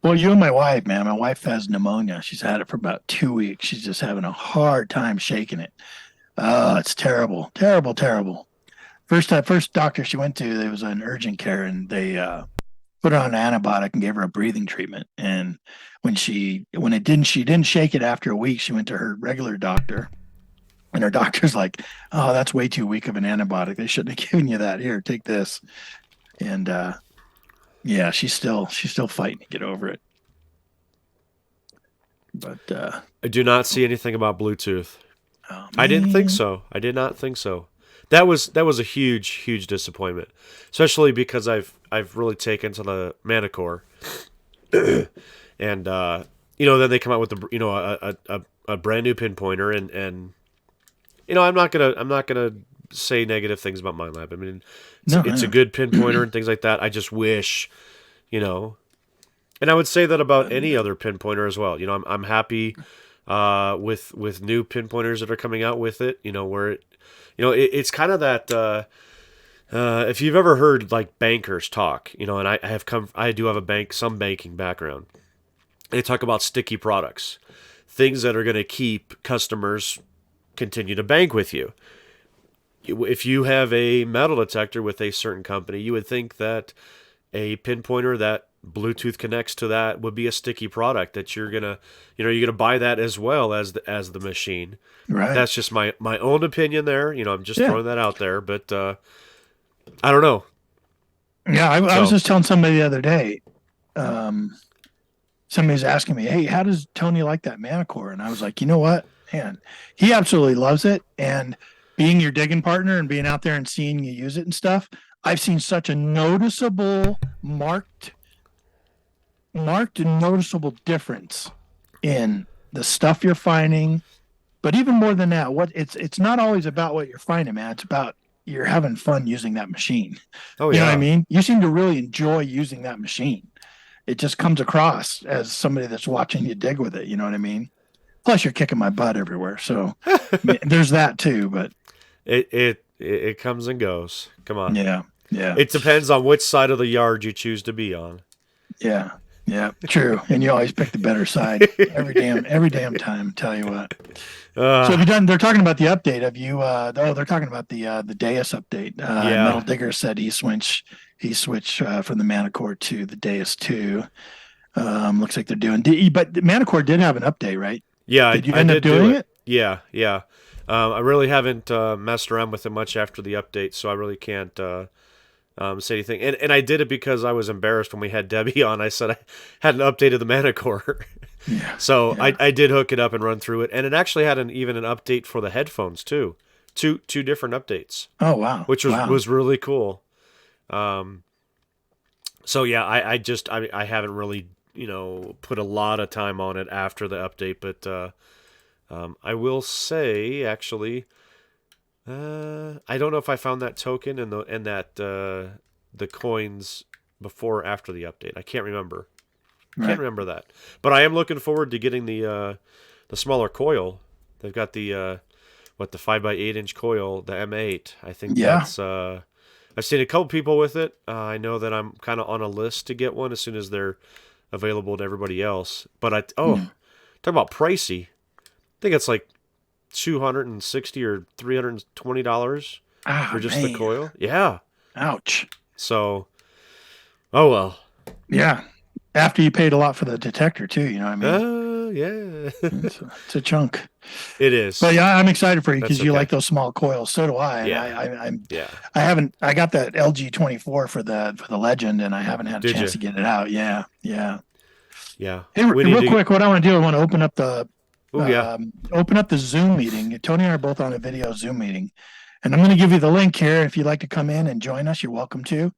[SPEAKER 1] Well, you and my wife, man. My wife has pneumonia. She's had it for about 2 weeks. She's just having a hard time shaking it. Oh, it's terrible, terrible, terrible. First doctor she went to, there was an urgent care, and they put her on an antibiotic and gave her a breathing treatment. And she didn't shake it after a week, she went to her regular doctor. And her doctor's like, oh, that's way too weak of an antibiotic. They shouldn't have given you that. Here, take this. And yeah, she's still fighting to get over it. But
[SPEAKER 3] I do not see anything about Bluetooth.
[SPEAKER 1] oh,
[SPEAKER 3] I didn't think
[SPEAKER 1] man.
[SPEAKER 3] so. I did not think so. That was a huge disappointment, especially because I've really taken to the Manicore, and then they come out with a brand new pinpointer, and I'm not gonna say negative things about MindLab. I mean, it's a good pinpointer and things like that. I just wish, and I would say that about any other pinpointer as well. I'm happy with new pinpointers that are coming out with it. Where it's kind of that. If you've ever heard like bankers talk, and I do have some banking background. They talk about sticky products, things that are going to keep customers continue to bank with you. If you have a metal detector with a certain company, you would think that a pinpointer that Bluetooth connects to that would be a sticky product that you're gonna buy that as well as the machine.
[SPEAKER 1] Right.
[SPEAKER 3] That's just my own opinion there. I'm just throwing that out there, but I don't know.
[SPEAKER 1] Yeah, I was just telling somebody the other day. Somebody was asking me, "Hey, how does Tony like that Manicore?" And I was like, "You know what, man? He absolutely loves it. And being your digging partner and being out there and seeing you use it and stuff, I've seen such a noticeable, marked and noticeable difference in the stuff you're finding, But even more than that, it's not always about what you're finding, man. It's about you're having fun using that machine.
[SPEAKER 3] Oh
[SPEAKER 1] You know what I
[SPEAKER 3] yeah.
[SPEAKER 1] mean? You seem to really enjoy using that machine. It just comes across as somebody that's watching you dig with it. You know what I mean? Plus, you're kicking my butt everywhere, so there's that too. But
[SPEAKER 3] It comes and goes. Come on.
[SPEAKER 1] yeah, yeah,
[SPEAKER 3] It depends on which side of the yard you choose to be on.
[SPEAKER 1] yeah, yeah, true. And you always pick the better side every damn time. Tell you what. So have you done? They're talking about the update. Have you? They're talking about the Deus update.
[SPEAKER 3] Yeah.
[SPEAKER 1] Metal Digger said he switched from the Manicore to the Deus 2. Looks like they're doing. But the Manicore did have an update, right?
[SPEAKER 3] Yeah,
[SPEAKER 1] Did you
[SPEAKER 3] I
[SPEAKER 1] end up
[SPEAKER 3] did
[SPEAKER 1] doing
[SPEAKER 3] do
[SPEAKER 1] it?
[SPEAKER 3] Yeah, yeah. I really haven't messed around with it much after the update, so I really can't say anything. And I did it because I was embarrassed when we had Debbie on. I said I hadn't updated the Manicore.
[SPEAKER 1] Yeah.
[SPEAKER 3] So
[SPEAKER 1] yeah.
[SPEAKER 3] I did hook it up and run through it. And it actually had even an update for the headphones, too. Two different updates.
[SPEAKER 1] Oh, wow.
[SPEAKER 3] Which was really cool. So, yeah, I haven't really, put a lot of time on it after the update. But I will say, actually, I don't know if I found that token and the coins before or after the update. I can't remember.
[SPEAKER 1] Right.
[SPEAKER 3] Can't remember that. But I am looking forward to getting the smaller coil. They've got the 5x8 inch coil, the M8. I think that's I've seen a couple people with it. I know that I'm kind of on a list to get one as soon as they're available to everybody else. But talk about pricey. I think it's like $260 or $320 for just the coil. Yeah.
[SPEAKER 1] Ouch.
[SPEAKER 3] So, oh well.
[SPEAKER 1] Yeah. After you paid a lot for the detector too, you know what I mean?
[SPEAKER 3] Yeah.
[SPEAKER 1] It's a chunk.
[SPEAKER 3] It is.
[SPEAKER 1] But yeah, I'm excited for you because you
[SPEAKER 3] okay.
[SPEAKER 1] like those small coils. So do I.
[SPEAKER 3] Yeah.
[SPEAKER 1] I got that LG 24 for the Legend, and I haven't had a chance to get it out. Yeah.
[SPEAKER 3] Yeah.
[SPEAKER 1] Hey, real quick, what I want to do, I want to open up the Zoom meeting. Tony and I are both on a video Zoom meeting, and I'm going to give you the link here. If you'd like to come in and join us, you're welcome to.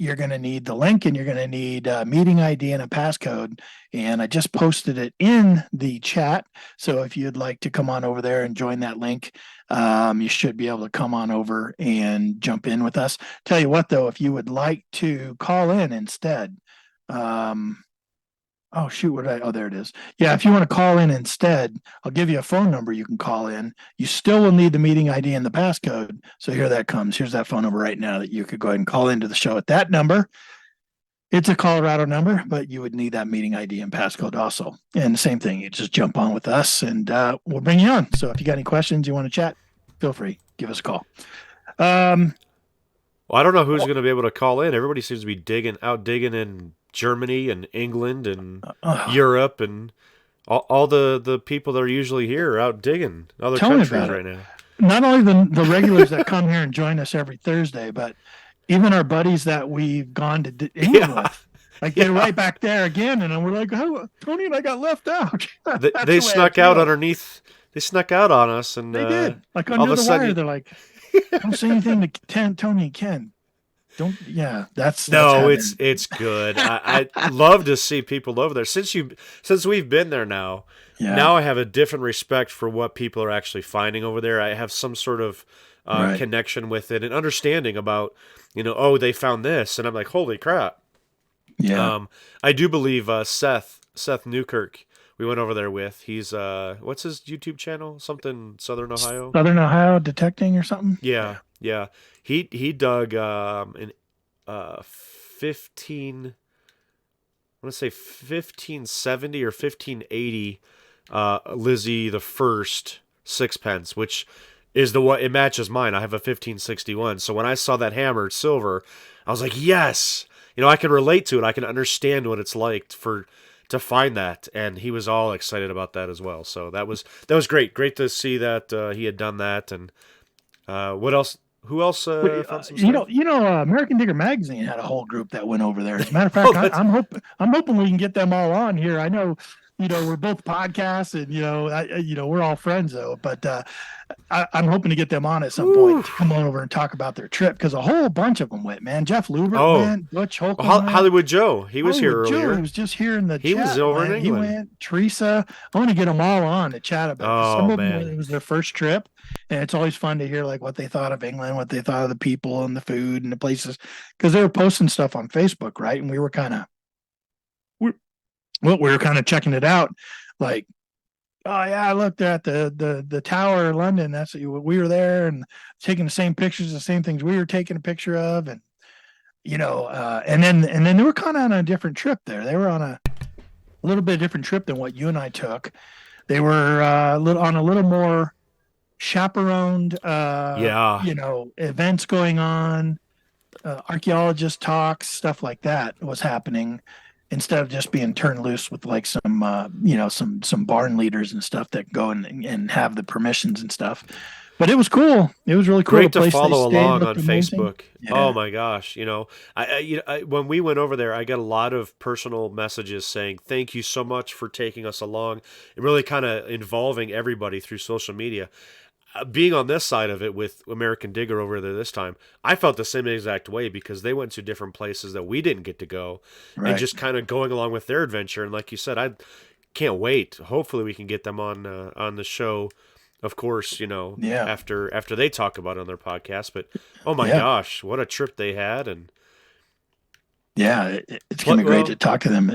[SPEAKER 1] You're going to need the link, and you're going to need a meeting ID and a passcode. And I just posted it in the chat. So if you'd like to come on over there and join that link, you should be able to come on over and jump in with us. Tell you what, though, if you would like to call in instead, oh, shoot. There it is. Yeah, if you want to call in instead, I'll give you a phone number you can call in. You still will need the meeting ID and the passcode. So here that comes. Here's that phone number right now that you could go ahead and call into the show at that number. It's a Colorado number, but you would need that meeting ID and passcode also. And the same thing, you just jump on with us and we'll bring you on. So if you got any questions, you want to chat, feel free. Give us a call.
[SPEAKER 3] Well, I don't know who's going to be able to call in. Everybody seems to be digging in Germany and England and Europe, and all the people that are usually here are out digging other countries right now.
[SPEAKER 1] Not only the regulars that come here and join us every Thursday, but even our buddies that we've gone to England with. Like they're right back there again, and we're like, "Oh, Tony and I got left out."
[SPEAKER 3] They snuck out underneath. They snuck out on us, and
[SPEAKER 1] they did. Like under the wire, they're like, "Don't say anything to Tony and Ken." Don't. Yeah, that's
[SPEAKER 3] it's good. I love to see people over there. Since we've been there now. Yeah. Now I have a different respect for what people are actually finding over there. I have some sort of connection with it and understanding about, they found this, and I'm like, holy crap.
[SPEAKER 1] Yeah.
[SPEAKER 3] I do believe Seth Newkirk, we went over there with. He's what's his YouTube channel? Something Southern Ohio.
[SPEAKER 1] Southern Ohio Detecting or something.
[SPEAKER 3] Yeah. He dug in 1570 or 1580 Lizzie the First sixpence, which is it matches mine. I have a 1561. So when I saw that hammered silver, I was like, yes, I can relate to it. I can understand what it's like to find that. And he was all excited about that as well. So that was great to see that he had done that. And what else? Who else found some stuff?
[SPEAKER 1] American Digger Magazine had a whole group that went over there. As a matter of fact, I'm hoping we can get them all on here. I know, we're both podcasts, and we're all friends though. But I'm hoping to get them on at some point to come on over and talk about their trip, because a whole bunch of them went, man. Jeff Lubert went, Butch Holcomb went.
[SPEAKER 3] Hollywood Joe, he was here
[SPEAKER 1] Joe,
[SPEAKER 3] earlier.
[SPEAKER 1] he was just here in the
[SPEAKER 3] He
[SPEAKER 1] chat.
[SPEAKER 3] was over in England.
[SPEAKER 1] He went. Teresa, I want to get them all on to chat about it. Some of them, it was their first trip, and it's always fun to hear like what they thought of England, what they thought of the people and the food and the places, because they were posting stuff on Facebook, right? And we were kind of, checking it out, like, oh yeah, I looked at the Tower in London. That's we were there and taking the same pictures, the same things we were taking a picture of, and and then they were kind of on a different trip there. They were on a little bit different trip than what you and I took. They were on a little more chaperoned, events going on, archaeologist talks, stuff like that was happening, instead of just being turned loose with like some barn leaders and stuff that go and have the permissions and stuff. But it was cool. It was really cool.
[SPEAKER 3] Great to follow along on
[SPEAKER 1] amazing.
[SPEAKER 3] Facebook.
[SPEAKER 1] Yeah.
[SPEAKER 3] Oh my gosh! I when we went over there, I got a lot of personal messages saying thank you so much for taking us along, and really kind of involving everybody through social media. Being on this side of it with American Digger over there this time, I felt the same exact way, because they went to different places that we didn't get to go, and just kind of going along with their adventure. And like you said, I can't wait. Hopefully, we can get them on the show. Of course, after they talk about it on their podcast. But oh my gosh, what a trip they had! And
[SPEAKER 1] it's gonna be great to talk to them.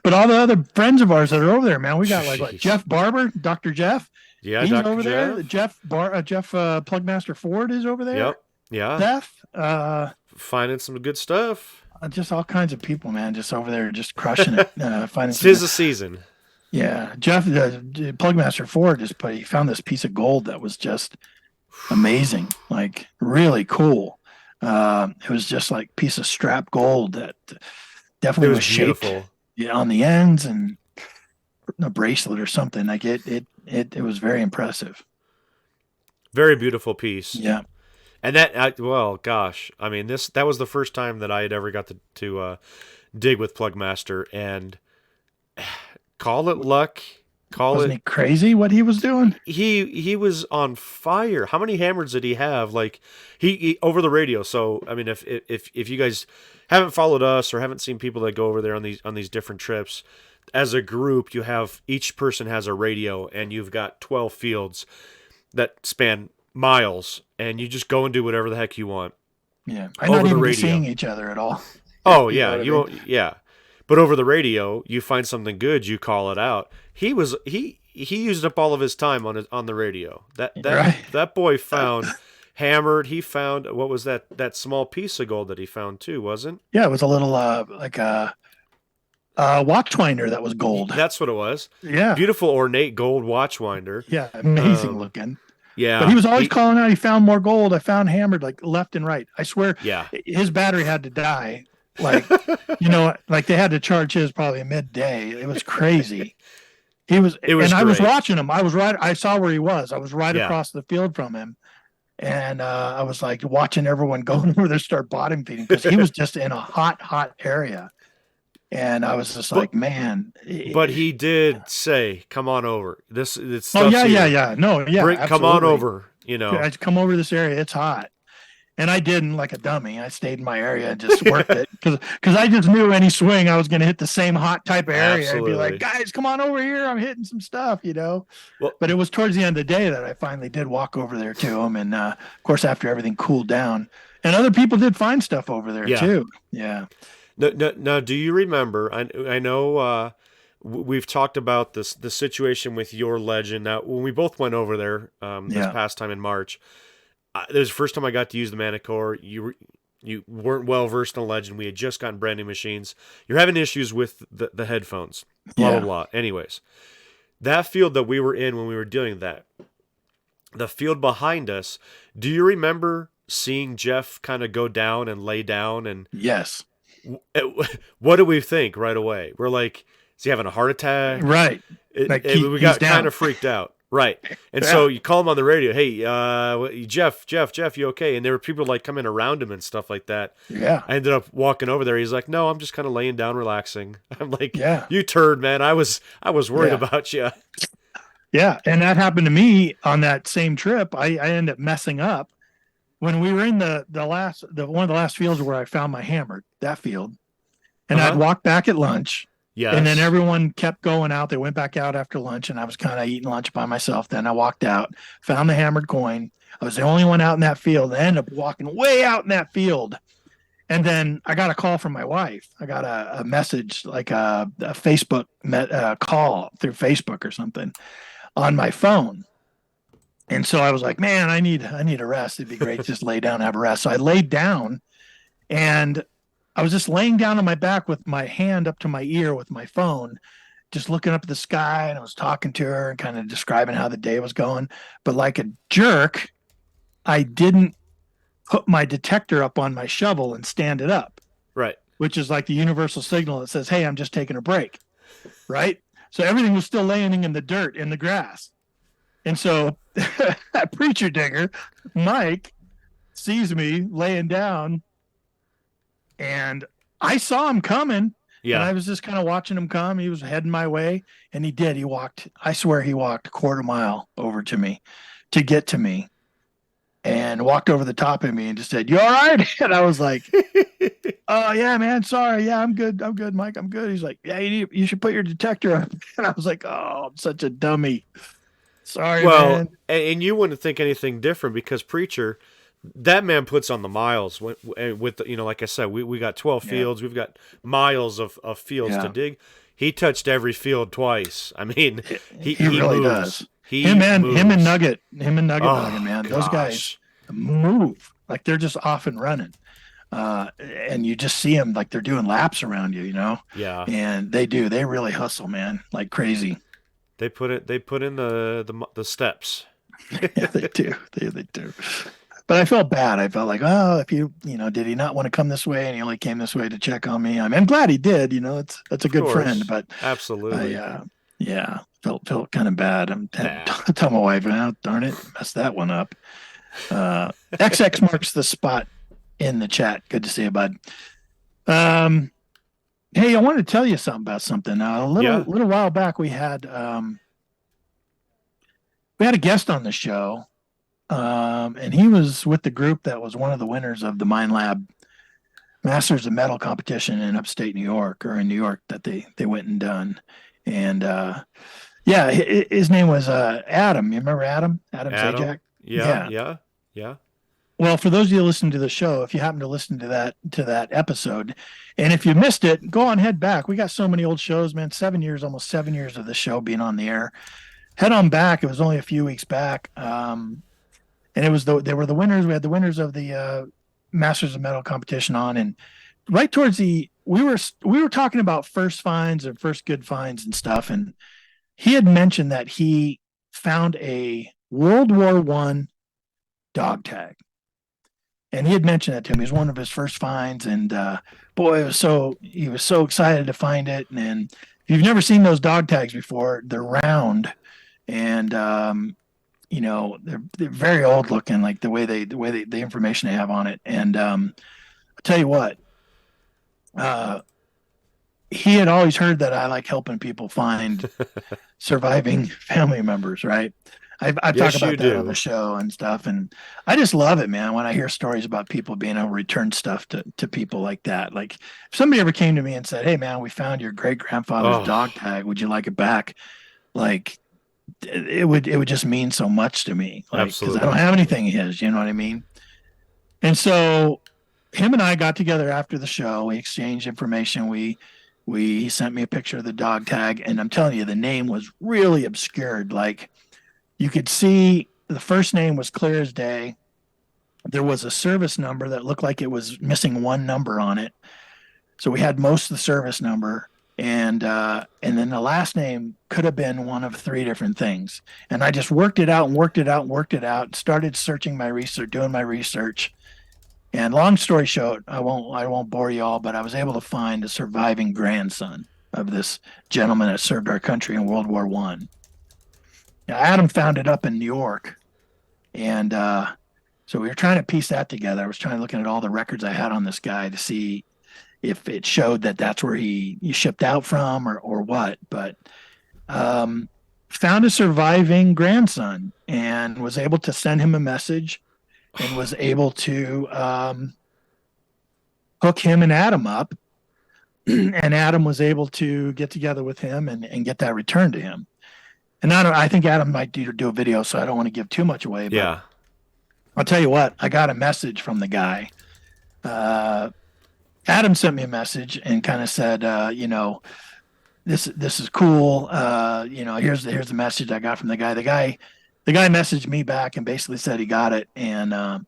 [SPEAKER 1] But all the other friends of ours that are over there, man, we got like Jeff Barber, Dr. Jeff.
[SPEAKER 3] Yeah,
[SPEAKER 1] he's
[SPEAKER 3] Dr.
[SPEAKER 1] over there.
[SPEAKER 3] Jeff.
[SPEAKER 1] Jeff Plugmaster Ford is over there.
[SPEAKER 3] Yep. Yeah.
[SPEAKER 1] Seth,
[SPEAKER 3] finding some good stuff.
[SPEAKER 1] Just all kinds of people, man, just over there, just crushing it. Finding.
[SPEAKER 3] Tis the season.
[SPEAKER 1] Yeah, Jeff, Plugmaster Ford he found this piece of gold that was just amazing, like really cool. It was just like piece of strap gold that definitely was shaped
[SPEAKER 3] beautiful.
[SPEAKER 1] On the ends, and a bracelet or something. Like it was very impressive.
[SPEAKER 3] Very beautiful piece.
[SPEAKER 1] Yeah.
[SPEAKER 3] And that, gosh, I mean, that was the first time that I had ever got to dig with Plugmaster, and call it luck.
[SPEAKER 1] Wasn't he crazy what he was doing?
[SPEAKER 3] He was on fire. How many hammers did he have? Like he over the radio. So I mean, if you guys haven't followed us or haven't seen people that go over there on these different trips, as a group, each person has a radio, and you've got 12 fields that span miles, and you just go and do whatever the heck you want.
[SPEAKER 1] Yeah, I'm not even seeing each other at all.
[SPEAKER 3] Oh yeah, yeah. But over the radio, you find something good, you call it out. He used up all of his time on the radio. That boy found hammered. He found, what was that small piece of gold that he found too, wasn't?
[SPEAKER 1] Yeah, it was a little like a watchwinder that was gold.
[SPEAKER 3] That's what it was.
[SPEAKER 1] Yeah,
[SPEAKER 3] beautiful ornate gold watchwinder.
[SPEAKER 1] Yeah, amazing looking.
[SPEAKER 3] Yeah,
[SPEAKER 1] but he was always calling out. He found more gold. I found hammered like left and right. I swear.
[SPEAKER 3] Yeah,
[SPEAKER 1] his battery had to die. Like, like they had to charge his probably midday. It was crazy. I was watching him. I saw where he was. I was right across the field from him. And I was like watching everyone going over there, start bottom feeding, because he was just in a hot area. And I was just like, man.
[SPEAKER 3] But he did say, come on over. It's
[SPEAKER 1] oh, yeah. No, yeah.
[SPEAKER 3] Come on over,
[SPEAKER 1] Come over to this area. It's hot. And I didn't, like a dummy. I stayed in my area and just worked it, because I just knew any swing I was going to hit the same hot type of area.
[SPEAKER 3] Absolutely.
[SPEAKER 1] I'd be like, guys, come on over here. I'm hitting some stuff,
[SPEAKER 3] Well,
[SPEAKER 1] but it was towards the end of the day that I finally did walk over there to him. And of course, after everything cooled down, and other people did find stuff over there too. Yeah.
[SPEAKER 3] No. Do you remember? I know we've talked about the situation with your legend. Now, when we both went over there this past time in March. It was the first time I got to use the Manicore. You weren't well versed in Legend. We had just gotten brand new machines. You're having issues with the headphones. Blah, blah, blah. Anyways, that field that we were in when we were doing that, the field behind us, do you remember seeing Jeff kind of go down and lay down? And
[SPEAKER 1] yes.
[SPEAKER 3] What do we think right away? We're like, is he having a heart attack?
[SPEAKER 1] Right.
[SPEAKER 3] We got kind of freaked out. Right. And so you call him on the radio, hey, Jeff, you okay? And there were people like coming around him and stuff like that.
[SPEAKER 1] Yeah.
[SPEAKER 3] I ended up walking over there. He's like, no, I'm just kind of laying down, relaxing. I'm like,
[SPEAKER 1] yeah,
[SPEAKER 3] you turd, man. I was worried about you.
[SPEAKER 1] Yeah, and that happened to me on that same trip. I ended up messing up when we were in the one of the last fields where I found my hammer, that field, and I'd walked back at lunch.
[SPEAKER 3] Yes.
[SPEAKER 1] And then everyone kept going out. They went back out after lunch, and I was kind of eating lunch by myself. Then I walked out, found the hammered coin. I was the only one out in that field. I ended up walking way out in that field. And then I got a call from my wife. I got a message, like a Facebook call through Facebook or something on my phone. And so I was like, man, I need a rest. It'd be great to just lay down and have a rest. So I laid down, and I was just laying down on my back with my hand up to my ear with my phone, just looking up at the sky, and I was talking to her and kind of describing how the day was going. But like a jerk, I didn't put my detector up on my shovel and stand it up.
[SPEAKER 3] Right.
[SPEAKER 1] Which is like the universal signal that says, hey, I'm just taking a break. Right. So everything was still laying in the dirt, in the grass. And so that preacher digger, Mike, sees me laying down, and I saw him coming.
[SPEAKER 3] Yeah.
[SPEAKER 1] And I was just kind of watching him come. He was heading my way, and he did. He walked, I swear he walked a quarter mile over to me to get to me, and walked over the top of me and just said, you all right? And I was like, oh, yeah, man. Sorry. Yeah, I'm good. I'm good, Mike. I'm good. He's like, yeah, you should put your detector on. And I was like, oh, I'm such a dummy. Sorry, man.
[SPEAKER 3] And you wouldn't think anything different, because preacher, that man puts on the miles with like I said, we got 12 fields. We've got miles of fields to dig. He touched every field twice. I mean, he
[SPEAKER 1] really
[SPEAKER 3] moves.
[SPEAKER 1] does.
[SPEAKER 3] He
[SPEAKER 1] him and Nugget,
[SPEAKER 3] oh,
[SPEAKER 1] man.
[SPEAKER 3] Gosh.
[SPEAKER 1] Those guys move like they're just off and running. And you just see them like they're doing laps around you,
[SPEAKER 3] Yeah.
[SPEAKER 1] And they do. They really hustle, man, like crazy.
[SPEAKER 3] They put in the steps.
[SPEAKER 1] Yeah, they do. They do. But I felt bad. I felt like, oh, if did he not want to come this way, and he only came this way to check on me? I'm glad he did. That's a good friend. But
[SPEAKER 3] absolutely,
[SPEAKER 1] felt kind of bad. I'm tell my wife, oh, darn it, messed that one up. XX marks the spot in the chat. Good to see you, bud. Hey, I wanted to tell you something about something. A little while back, we had a guest on the show, and he was with the group that was one of the winners of the Mind Lab Masters of Metal competition in upstate New York, or in New York, that they went and done. And his name was Adam. You remember Adam? Adam Zajac?
[SPEAKER 3] Yeah.
[SPEAKER 1] Well, for those of you listening to the show, if you happen to listen to that episode, and if you missed it, go on, head back. We got so many old shows, man. Almost 7 years of the show being on the air. Head on back. It was only a few weeks back, and it was they were the winners. We had the winners of the Masters of Metal competition on, and right towards we were talking about first finds and first good finds and stuff, and he had mentioned that he found a World War I dog tag. And he had mentioned that to me. It was one of his first finds, and boy, he was so excited to find it. And if you've never seen those dog tags before, they're round, and they're very old looking, like the information they have on it. And I'll tell you what, he had always heard that I like helping people find surviving family members, right? I've talked about that on the show and stuff, and I just love it, man, when I hear stories about people being able to return stuff to people like that. Like, if somebody ever came to me and said, hey, man, we found your great-grandfather's dog tag, would you like it back? Like, it would just mean so much to me. Like, because I don't have anything of his, you know what I mean? And so him and I got together after the show. We exchanged information. He sent me a picture of the dog tag, and I'm telling you, the name was really obscured. Like, you could see the first name was clear as day. There was a service number that looked like it was missing one number on it. So we had most of the service number, and then the last name could have been one of three different things. And I just worked it out, started searching my research, doing my research. And long story short, I won't bore you all, but I was able to find a surviving grandson of this gentleman that served our country in World War I. Now, Adam found it up in New York, and so we were trying to piece that together. I was trying to look at all the records I had on this guy to see if it showed that that's where he shipped out from or what. But found a surviving grandson and was able to send him a message and was able to hook him and Adam up. And Adam was able to get together with him and get that returned to him. And I think Adam might do a video, so I don't want to give too much away. But
[SPEAKER 3] Yeah.
[SPEAKER 1] I'll tell you what, I got a message from the guy. Adam sent me a message and kind of said, this is cool. Here's the message I got from the guy. The guy messaged me back and basically said he got it. And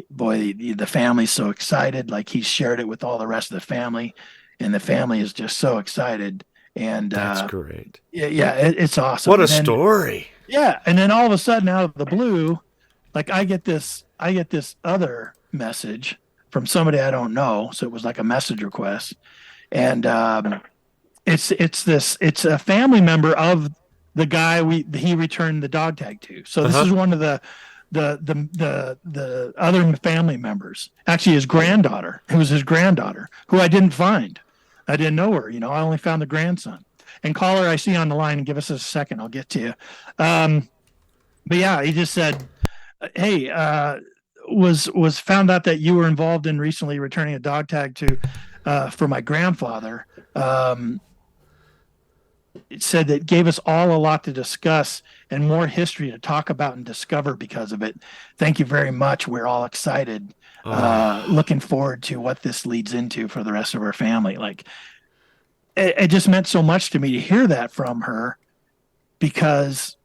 [SPEAKER 1] boy, the family's so excited. Like, he shared it with all the rest of the family, and the family is just so excited. And
[SPEAKER 3] That's great.
[SPEAKER 1] Yeah, it's awesome.
[SPEAKER 3] What a story.
[SPEAKER 1] Yeah, and then all of a sudden, out of the blue, like I get this other message from somebody I don't know. So it was like a message request, and it's a family member of the guy he returned the dog tag to. So this is one of the other family members. Actually, his granddaughter. It was his granddaughter, who I didn't find. I didn't know her. I only found the grandson. And caller, I see on the line, and give us a second. I'll get to you. But yeah, he just said, hey, was found out that you were involved in recently returning a dog tag for my grandfather. It said that gave us all a lot to discuss and more history to talk about and discover because of it. Thank you very much. We're all excited. Looking forward to what this leads into for the rest of our family. Like, it just meant so much to me to hear that from her, because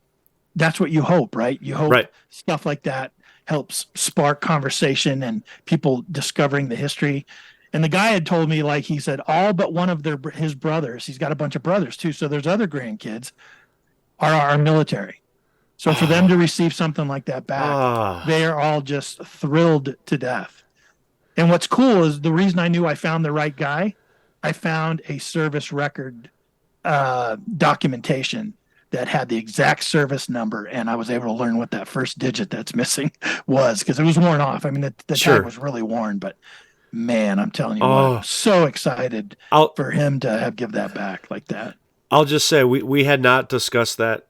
[SPEAKER 1] that's what you hope, right? You hope stuff like that helps spark conversation and people discovering the history. And the guy had told me, like, he said, all but one of his brothers, he's got a bunch of brothers too, so there's other grandkids, are military. So for them to receive something like that back, they are all just thrilled to death. And what's cool is the reason I knew I found the right guy, I found a service record documentation that had the exact service number, and I was able to learn what that first digit that's missing was, because it was worn off. I mean, the tag was really worn, but man, I'm telling you what, I'm so excited for him to give that back like that.
[SPEAKER 3] I'll just say we had not discussed that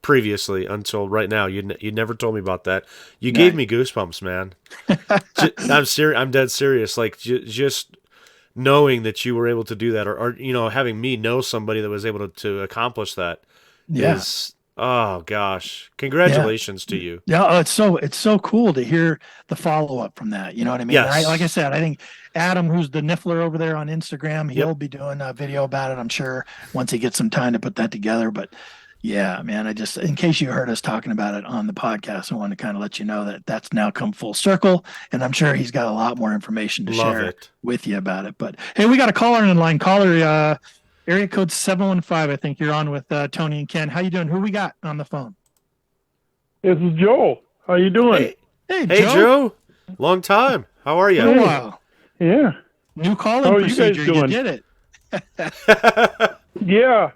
[SPEAKER 3] previously until right now. You never told me about that. You gave me goosebumps, man. I'm serious. I'm dead serious. Like, just knowing that you were able to do that, or having me know somebody that was able to accomplish that. Is, oh gosh, congratulations to you.
[SPEAKER 1] Yeah, it's so cool to hear the follow-up from that. You know what I mean?
[SPEAKER 3] Yes.
[SPEAKER 1] Like I said, I think Adam, who's the Niffler over there on Instagram, he'll be doing a video about it, I'm sure, once he gets some time to put that together. But yeah, man, I just, in case you heard us talking about it on the podcast, I want to kind of let you know that that's now come full circle, and I'm sure he's got a lot more information to share with you about it. But hey, we got a caller in line. Caller, area code 715. I think you're on with Tony and Ken. How you doing? Who we got on the phone?
[SPEAKER 4] This is Joe. How you doing?
[SPEAKER 1] Hey,
[SPEAKER 3] Joe. Long time. How are you?
[SPEAKER 1] Wow.
[SPEAKER 4] Yeah.
[SPEAKER 1] New calling procedure. You did
[SPEAKER 4] it. Yeah.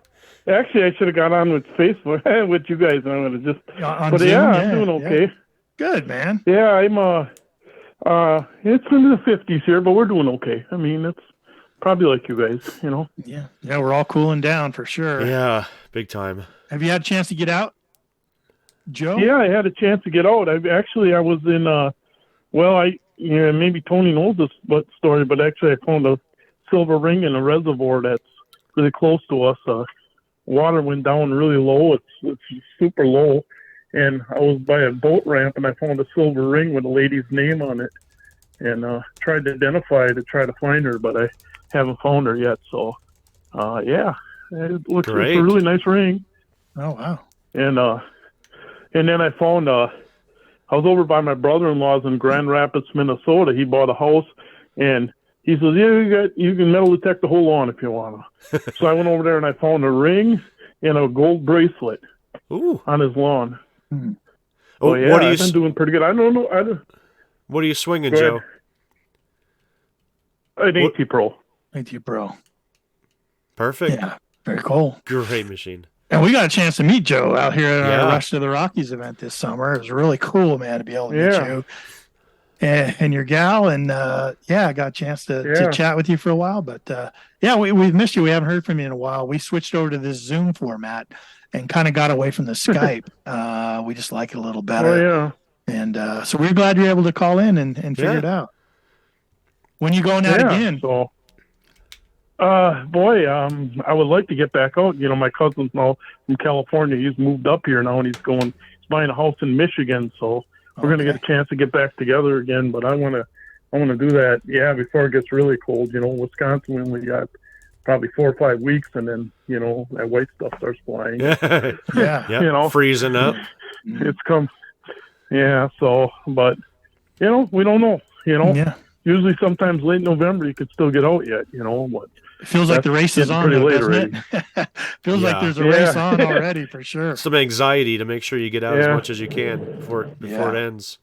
[SPEAKER 4] Actually, I should have got on with Facebook with you guys. I'm gonna just.
[SPEAKER 1] But
[SPEAKER 4] Zoom, I'm doing okay.
[SPEAKER 1] Yeah. Good, man.
[SPEAKER 4] Yeah, I'm. It's in the 50s here, but we're doing okay. I mean, it's probably like you guys,
[SPEAKER 1] Yeah, we're all cooling down for sure.
[SPEAKER 3] Yeah, big time.
[SPEAKER 1] Have you had a chance to get out, Joe?
[SPEAKER 4] Yeah, I had a chance to get out. I was in. Maybe Tony knows this story, but actually I found a silver ring in a reservoir that's really close to us. Water went down really low. It's super low, and I was by a boat ramp and I found a silver ring with a lady's name on it, and tried to identify it to try to find her, but I haven't found her yet. So, it looks like a really nice ring.
[SPEAKER 1] Oh wow!
[SPEAKER 4] And then I found I was over by my brother-in-law's in Grand Rapids, Minnesota. He bought a house, and he says, "Yeah, you can metal detect the whole lawn if you want to." So I went over there and I found a ring and a gold bracelet on his lawn.
[SPEAKER 3] Oh,
[SPEAKER 4] so,
[SPEAKER 3] what are you?
[SPEAKER 4] I've been doing pretty good. I don't know.
[SPEAKER 3] What are you swinging, Joe?
[SPEAKER 4] An AT Pro.
[SPEAKER 1] AT Pro.
[SPEAKER 3] Perfect.
[SPEAKER 1] Yeah, very cool.
[SPEAKER 3] Great machine.
[SPEAKER 1] And we got a chance to meet Joe out here at our Rush to the Rockies event this summer. It was really cool, man, to be able to meet you and your gal. And I got a chance to chat with you for a while. But we've missed you. We haven't heard from you in a while. We switched over to this Zoom format and kind of got away from the Skype. We just like it a little better.
[SPEAKER 4] Oh yeah.
[SPEAKER 1] And so we're glad you're able to call in and figure it out. When you going out again?
[SPEAKER 4] So, boy, I would like to get back out. You know, my cousin's now from California. He's moved up here now, and he's buying a house in Michigan. So we're gonna get a chance to get back together again. But I wanna do that. Yeah, before it gets really cold. You know, Wisconsin, we got probably 4 or 5 weeks, and then you know that white stuff starts flying.
[SPEAKER 1] Yeah.
[SPEAKER 4] You know,
[SPEAKER 3] freezing up.
[SPEAKER 4] It's come. Yeah. So, but you know, we don't know. You know.
[SPEAKER 1] Yeah.
[SPEAKER 4] Usually, sometimes late November, you could still get out yet. You know, but
[SPEAKER 1] it feels like the race is on, though, doesn't it? Feels like there's a race on already for sure.
[SPEAKER 3] Some anxiety to make sure you get out as much as you can before it ends.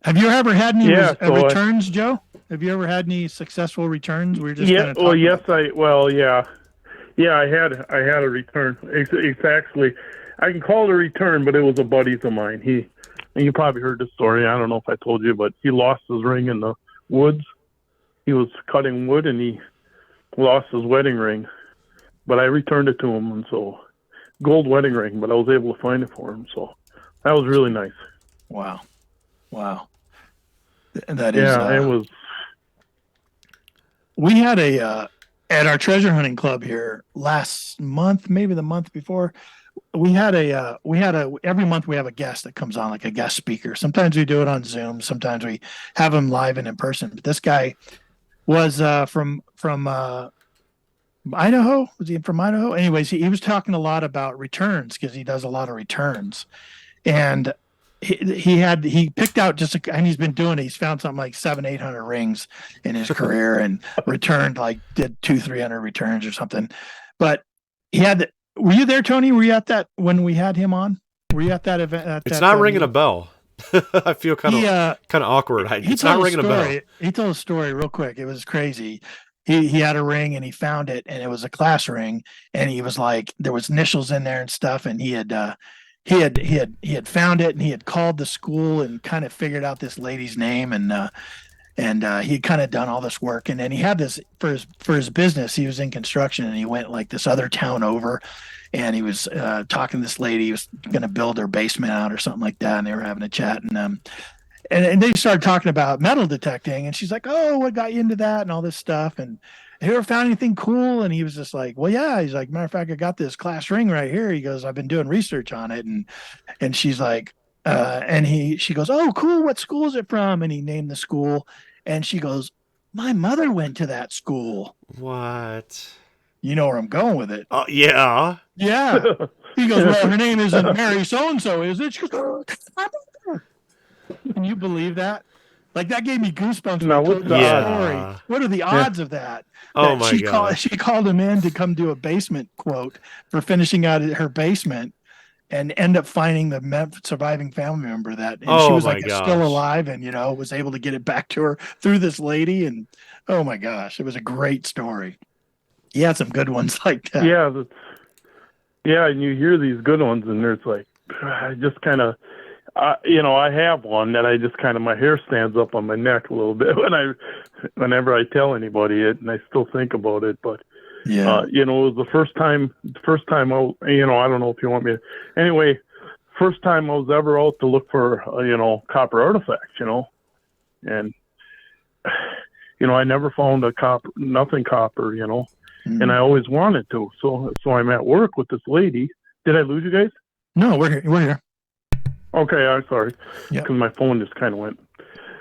[SPEAKER 1] Have you ever had any returns, Joe? Have you ever had any successful returns? We were just kind of
[SPEAKER 4] well, yes, I had a return. Exactly, I can call it a return, but it was a buddy of mine. And you probably heard this story. I don't know if I told you, but he lost his ring in the woods. He was cutting wood and he lost his wedding ring, but I returned it to him, and so gold wedding ring. But I was able to find it for him, so that was really nice.
[SPEAKER 1] Wow. That is.
[SPEAKER 4] It was.
[SPEAKER 1] We had at our treasure hunting club here last month, maybe the month before. We had every month we have a guest that comes on, like a guest speaker. Sometimes we do it on Zoom. Sometimes we have him live and in person. But this guy was from Idaho. Was he from Idaho? Anyways, he was talking a lot about returns because he does a lot of returns. And he picked out and he's been doing it. He's found something like 700-800 rings in his career and returned did 200-300 returns or something. But he had were you there, Tony? Were you at that when we had him on? Were you at that event?
[SPEAKER 3] It's not ringing a bell. I feel kind of awkward. It's not ringing a bell.
[SPEAKER 1] He told a story real quick. It was crazy. He had a ring and he found it, and it was a class ring, and he was like, there was initials in there and stuff, and he had found it, and he had called the school and kind of figured out this lady's name, and he'd kind of done all this work, and then he had this for his business. He was in construction, and he went like this other town over, and he was talking to this lady. He was going to build her basement out or something like that, and they were having a chat, and they started talking about metal detecting, and she's like, "Oh, what got you into that?" and all this stuff, and have you ever found anything cool? And he was just like, "Well, yeah." He's like, "Matter of fact, I got this class ring right here." He goes, "I've been doing research on it," and she's like, she goes, "Oh, cool. What school is it from?" And he named the school. And she goes, "My mother went to that school."
[SPEAKER 3] What?
[SPEAKER 1] You know where I'm going with it.
[SPEAKER 3] Yeah.
[SPEAKER 1] Yeah. He goes, "Well, her name isn't Mary so-and-so, is it?" She goes, "Oh, that's my mother." Can you believe that? Like, that gave me goosebumps.
[SPEAKER 4] No, what's the
[SPEAKER 1] story. What are the odds of that?
[SPEAKER 3] Oh, my God.
[SPEAKER 1] She called him in to come do a basement quote for finishing out her basement, and end up finding the surviving family member and she was like still alive, and was able to get it back to her through this lady. And oh my gosh, it was a great story. He had some good ones like that.
[SPEAKER 4] And you hear these good ones, and there's like, I just kind of, I have one that I just kind of, my hair stands up on my neck a little bit whenever I tell anybody it, and I still think about it. But it was the first time I don't know if you want me to, anyway, first time I was ever out to look for, copper artifacts, and, I never found nothing copper, and I always wanted to. So I'm at work with this lady. Did I lose you guys?
[SPEAKER 1] No, we're here.
[SPEAKER 4] Okay. I'm sorry. Because my phone just kind of went.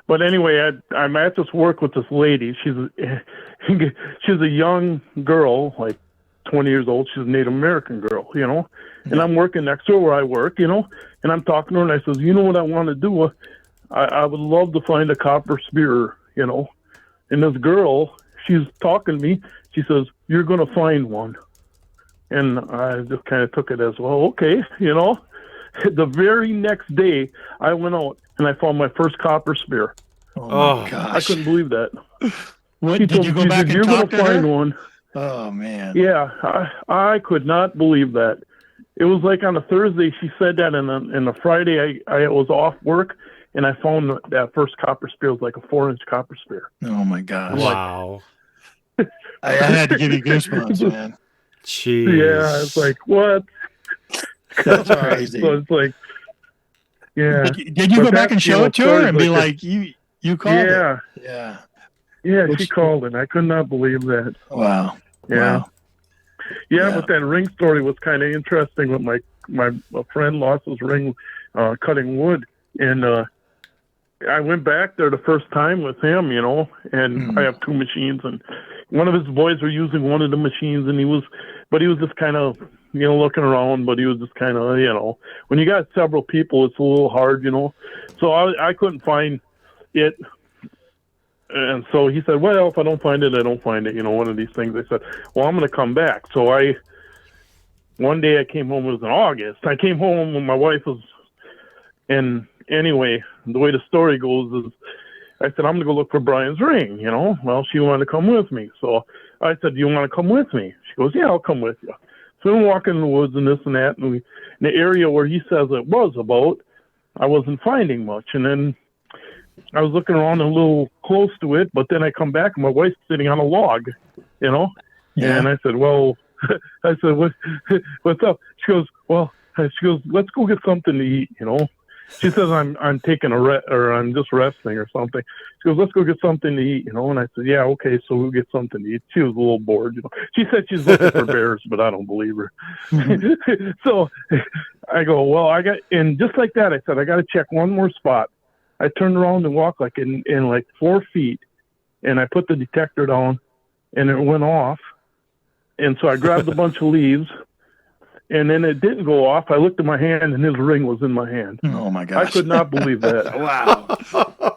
[SPEAKER 4] But anyway, I'm at this work with this lady. She's a young girl, like 20 years old. She's a Native American girl, and I'm working next to her where I work, and I'm talking to her, and I says, "You know what I want to do? I would love to find a copper spear, And this girl, she's talking to me. She says, "You're going to find one." And I just kind of took it as, well, okay, The very next day, I went out and I found my first copper spear.
[SPEAKER 1] Oh my gosh!
[SPEAKER 4] I couldn't believe that.
[SPEAKER 1] What did you go back and
[SPEAKER 4] "You're
[SPEAKER 1] talk
[SPEAKER 4] going to
[SPEAKER 1] to
[SPEAKER 4] find
[SPEAKER 1] her?"
[SPEAKER 4] one.
[SPEAKER 1] Oh man!
[SPEAKER 4] Yeah, I could not believe that. It was like on a Thursday she said that, and a Friday I was off work, and I found that first copper spear. It was like a 4-inch copper spear.
[SPEAKER 1] Oh my gosh!
[SPEAKER 3] Wow!
[SPEAKER 1] I had to give you goosebumps, man.
[SPEAKER 3] Jeez.
[SPEAKER 4] Yeah, it's like, what?
[SPEAKER 2] That's crazy.
[SPEAKER 4] So it's like, yeah.
[SPEAKER 1] Did you
[SPEAKER 4] But
[SPEAKER 1] go back
[SPEAKER 4] that,
[SPEAKER 1] and
[SPEAKER 4] you
[SPEAKER 1] show
[SPEAKER 4] know,
[SPEAKER 1] it to her
[SPEAKER 4] stories
[SPEAKER 1] and be
[SPEAKER 4] like
[SPEAKER 1] like, you called it?
[SPEAKER 4] Yeah.
[SPEAKER 2] Yeah.
[SPEAKER 4] Yeah, she
[SPEAKER 1] Which-
[SPEAKER 4] called it. I could not believe that.
[SPEAKER 2] Wow.
[SPEAKER 4] Yeah.
[SPEAKER 2] Wow.
[SPEAKER 4] Yeah,
[SPEAKER 2] Yeah.
[SPEAKER 4] but that ring story was kind of interesting. With my a friend lost his ring cutting wood, and I went back there the first time with him, you know, and I have two machines, and one of his boys were using one of the machines, and he was just kind of, you know, looking around, but he was just kind of, you know, when you got several people, it's a little hard, you know. So I couldn't find it. And so he said, well, if I don't find it, I don't find it. You know, one of these things. I said, well, I'm going to come back. So one day I came home, it was in August. I came home when my wife was, and anyway, the way the story goes is I said, I'm going to go look for Brian's ring, you know. Well, she wanted to come with me. So I said, do you want to come with me? She goes, yeah, I'll come with you. So we're walking in the woods and this and that. And in the area where he says it was about, I wasn't finding much. And then I was looking around a little close to it, but then I come back and my wife's sitting on a log, you know?
[SPEAKER 1] Yeah.
[SPEAKER 4] And I said, well, I said, what's up? She goes, let's go get something to eat, you know? She says, I'm taking or I'm just resting or something. She goes, let's go get something to eat, you know? And I said, yeah, okay, so we'll get something to eat. She was a little bored, you know? She said she's looking for bears, but I don't believe her. So I go, well, and just like that, I said, I got to check one more spot. I turned around and walked like in like 4 feet, and I put the detector down, and it went off. And so I grabbed a bunch of leaves, and then it didn't go off. I looked at my hand, and his ring was in my hand.
[SPEAKER 2] Oh my gosh.
[SPEAKER 4] I could not believe that.
[SPEAKER 2] Wow.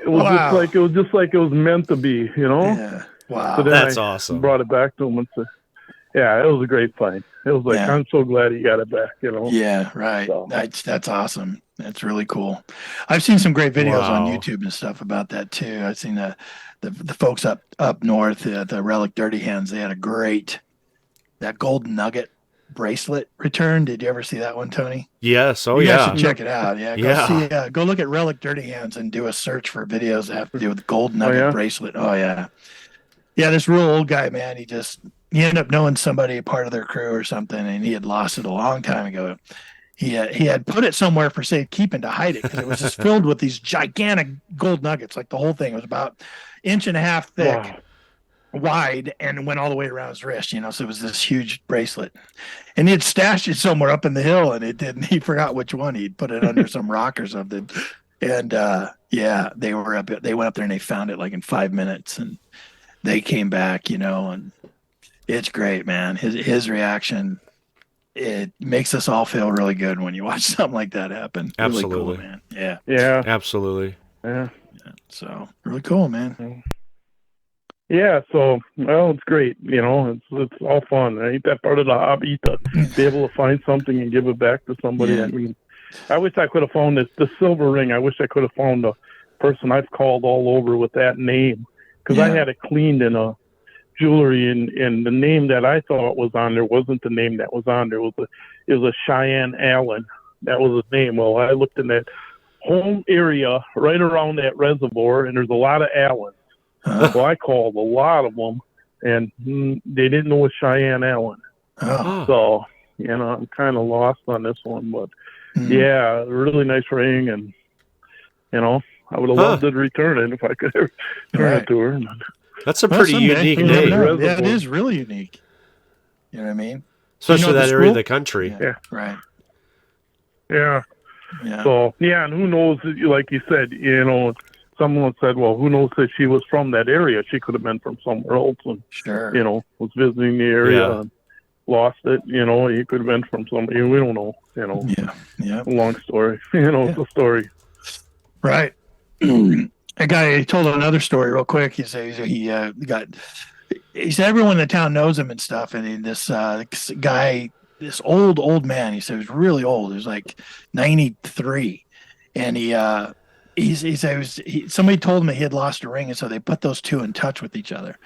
[SPEAKER 4] It was just like it was meant to be, you know.
[SPEAKER 2] Yeah. Wow.
[SPEAKER 4] So then
[SPEAKER 3] That's
[SPEAKER 4] I
[SPEAKER 3] awesome.
[SPEAKER 4] brought it back to him and said, yeah, it was a great find. It was like,
[SPEAKER 2] Yeah.
[SPEAKER 4] I'm so glad he got it back, you know.
[SPEAKER 2] Yeah, right.
[SPEAKER 4] So.
[SPEAKER 2] That's awesome. That's really cool. I've seen some great videos on
[SPEAKER 3] Wow.
[SPEAKER 2] YouTube and stuff about that too. I've seen the folks up north at the Relic Dirty Hands. They had that gold nugget bracelet return. Did you ever see that one, Tony?
[SPEAKER 3] Yes. Oh,
[SPEAKER 2] You guys
[SPEAKER 3] yeah.
[SPEAKER 2] should check it out. Yeah, go look at Relic Dirty Hands and do a search for videos that have to do with the gold nugget bracelet. Oh yeah, yeah. This real old guy, man. He ended up knowing somebody, part of their crew or something, and he had lost it a long time ago. He had put it somewhere for safekeeping to hide it because it was just filled with these gigantic gold nuggets. Like the whole thing was about 1.5 inches thick.
[SPEAKER 4] Wow.
[SPEAKER 1] Wide and went all the way around his wrist, you know. So it was this huge bracelet, and he had stashed it somewhere up in the hill, and it didn't. He forgot which one. He'd put it under some rock or something, and yeah, they went up there and they found it like in 5 minutes, and they came back, you know, and it's great, man. His reaction, it makes us all feel really good when you watch something like that happen.
[SPEAKER 3] Absolutely.
[SPEAKER 2] Really cool, man. Yeah.
[SPEAKER 4] Yeah.
[SPEAKER 3] Absolutely.
[SPEAKER 4] Yeah.
[SPEAKER 2] So really cool, man.
[SPEAKER 4] Yeah, so well, it's great. You know, it's all fun. Ain't that part of the hobby to be able to find something and give it back to somebody?
[SPEAKER 2] Yeah.
[SPEAKER 4] I mean, I wish I could have found the silver ring. I wish I could have found a person I've called all over with that name because I had it cleaned in a jewelry, and the name that I thought was on there wasn't the name that was on there. It was a Cheyenne Allen. That was his name. Well, I looked in that home area right around that reservoir, and there's a lot of Allens. So I called a lot of them, and they didn't know it was Cheyenne Allen.
[SPEAKER 2] Oh.
[SPEAKER 4] So, you know, I'm kind of lost on this one. But, yeah, really nice ring, and, you know, I would have loved to return it if I could ever turn it to her.
[SPEAKER 3] That's a pretty unique name.
[SPEAKER 1] Yeah, it is really unique.
[SPEAKER 2] You know what I mean?
[SPEAKER 3] Especially that area of the country.
[SPEAKER 2] Yeah. Right.
[SPEAKER 4] Yeah.
[SPEAKER 2] Yeah.
[SPEAKER 4] So, yeah, and who knows, like you said, you know, someone said, well, who knows if she was from that area? She could have been from somewhere else and,
[SPEAKER 2] Sure.
[SPEAKER 4] you know, was visiting the area and lost it. You know, he could have been from somebody. We don't know, you know.
[SPEAKER 2] Yeah. Yeah.
[SPEAKER 4] Long story. You know, it's a story.
[SPEAKER 1] Right. A guy told another story real quick. He said he said everyone in the town knows him and stuff. And this guy, this old man, he said he was really old. He was like 93. And he said somebody told him that he had lost a ring. And so they put those two in touch with each other.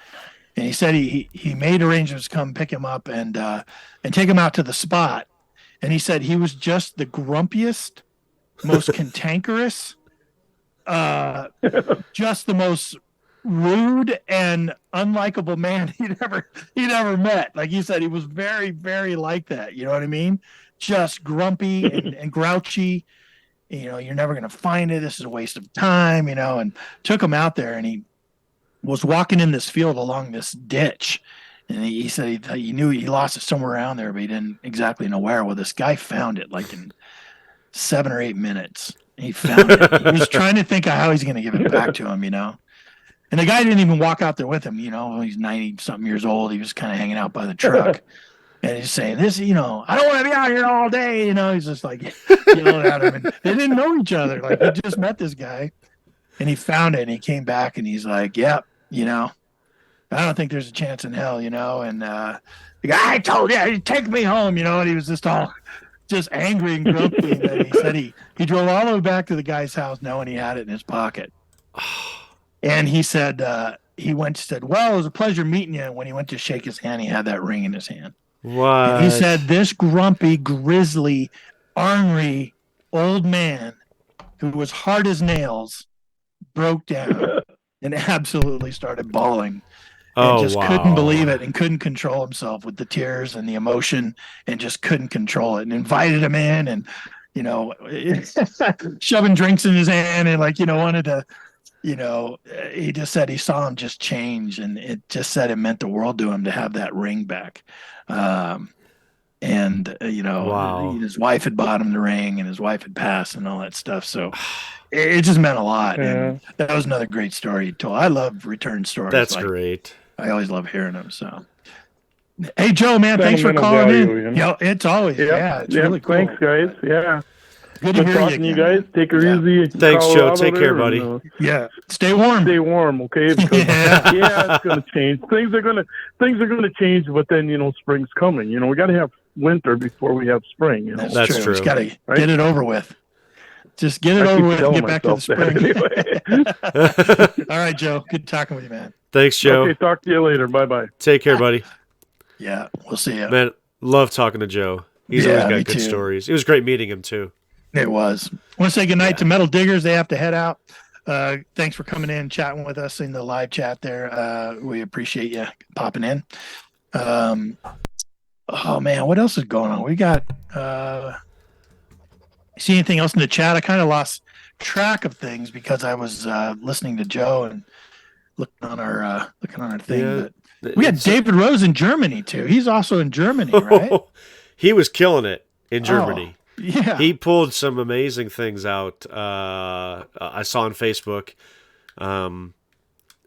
[SPEAKER 1] And he said he made arrangements to come pick him up and take him out to the spot. And he said he was just the grumpiest, most cantankerous, just the most rude and unlikable man he'd ever met. Like you said, he was very, very like that. You know what I mean? just grumpy and grouchy. You're never going to find it. This is a waste of time, and took him out there, and he was walking in this field along this ditch. And he said he knew he lost it somewhere around there, but he didn't exactly know where. Well, this guy found it like in 7 or 8 minutes. He found it. He was trying to think of how he's going to give it back to him, And the guy didn't even walk out there with him, He's 90-something years old. He was kind of hanging out by the truck. And he's saying, I don't want to be out here all day. He's just like yelling at him. And they didn't know each other. Like, he just met this guy. And he found it, and he came back, and he's like, yep, I don't think there's a chance in hell, and the guy, I told you, take me home, and he was just angry and grumpy. And then he said he drove all the way back to the guy's house knowing he had it in his pocket. And he said, well, it was a pleasure meeting you. And when he went to shake his hand, he had that ring in his hand.
[SPEAKER 3] What?
[SPEAKER 1] And he said, this grumpy, grizzly, ornery old man who was hard as nails broke down and absolutely started bawling. And just couldn't believe it and couldn't control himself with the tears and the emotion and just couldn't control it, and invited him in and, shoving drinks in his hand and wanted to, he just said he saw him just change, and it just said it meant the world to him to have that ring back. His wife had bought him the ring, and his wife had passed and all that stuff. So it just meant a lot. Yeah. And that was another great story he told. I love return stories.
[SPEAKER 3] That's great.
[SPEAKER 1] I always love hearing them. So, hey, Joe, man, thanks for calling in. It's always, it's really cool.
[SPEAKER 4] Thanks, guys. Yeah.
[SPEAKER 1] Good to hear
[SPEAKER 4] talking to you guys. Take it easy.
[SPEAKER 3] Thanks, Joe. Take care, buddy.
[SPEAKER 1] Stay warm.
[SPEAKER 4] Stay warm, okay? Because, it's going to change. Things are going to change, but then spring's coming. We got to have winter before we have spring.
[SPEAKER 1] That's true. Just got to get it over with. Just get it over with and get back to the spring. All right, Joe. Good talking with you, man.
[SPEAKER 3] Thanks, Joe.
[SPEAKER 4] Okay, talk to you later. Bye-bye.
[SPEAKER 3] Take care, buddy.
[SPEAKER 1] Yeah, we'll see you.
[SPEAKER 3] Man, love talking to Joe. He's always got good stories. It was great meeting him, too.
[SPEAKER 1] It was. I want to say goodnight to Metal Diggers. They have to head out. Thanks for coming in and chatting with us in the live chat there. We appreciate you popping in. Oh, man, what else is going on? We got... see anything else in the chat? I kind of lost track of things because I was listening to Joe and looking on our thing.
[SPEAKER 3] Yeah,
[SPEAKER 1] but we had David Rose in Germany too. He's also in Germany, right?
[SPEAKER 3] He was killing it in Germany.
[SPEAKER 1] Yeah,
[SPEAKER 3] he pulled some amazing things out. I saw on Facebook.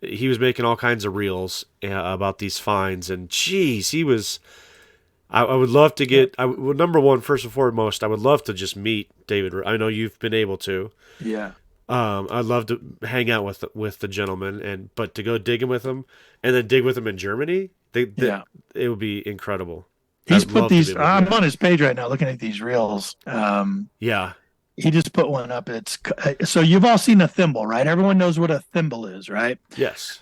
[SPEAKER 3] He was making all kinds of reels about these finds, and geez, he was. I would love to get. Number one, first and foremost, I would love to just meet David. I know you've been able to.
[SPEAKER 1] Yeah.
[SPEAKER 3] I'd love to hang out with the gentleman, but to go digging with him and then dig with him in Germany, it would be incredible.
[SPEAKER 1] He's put these. I'm on his page right now, looking at these reels.
[SPEAKER 3] Yeah.
[SPEAKER 1] He just put one up. So you've all seen a thimble, right? Everyone knows what a thimble is, right?
[SPEAKER 3] Yes.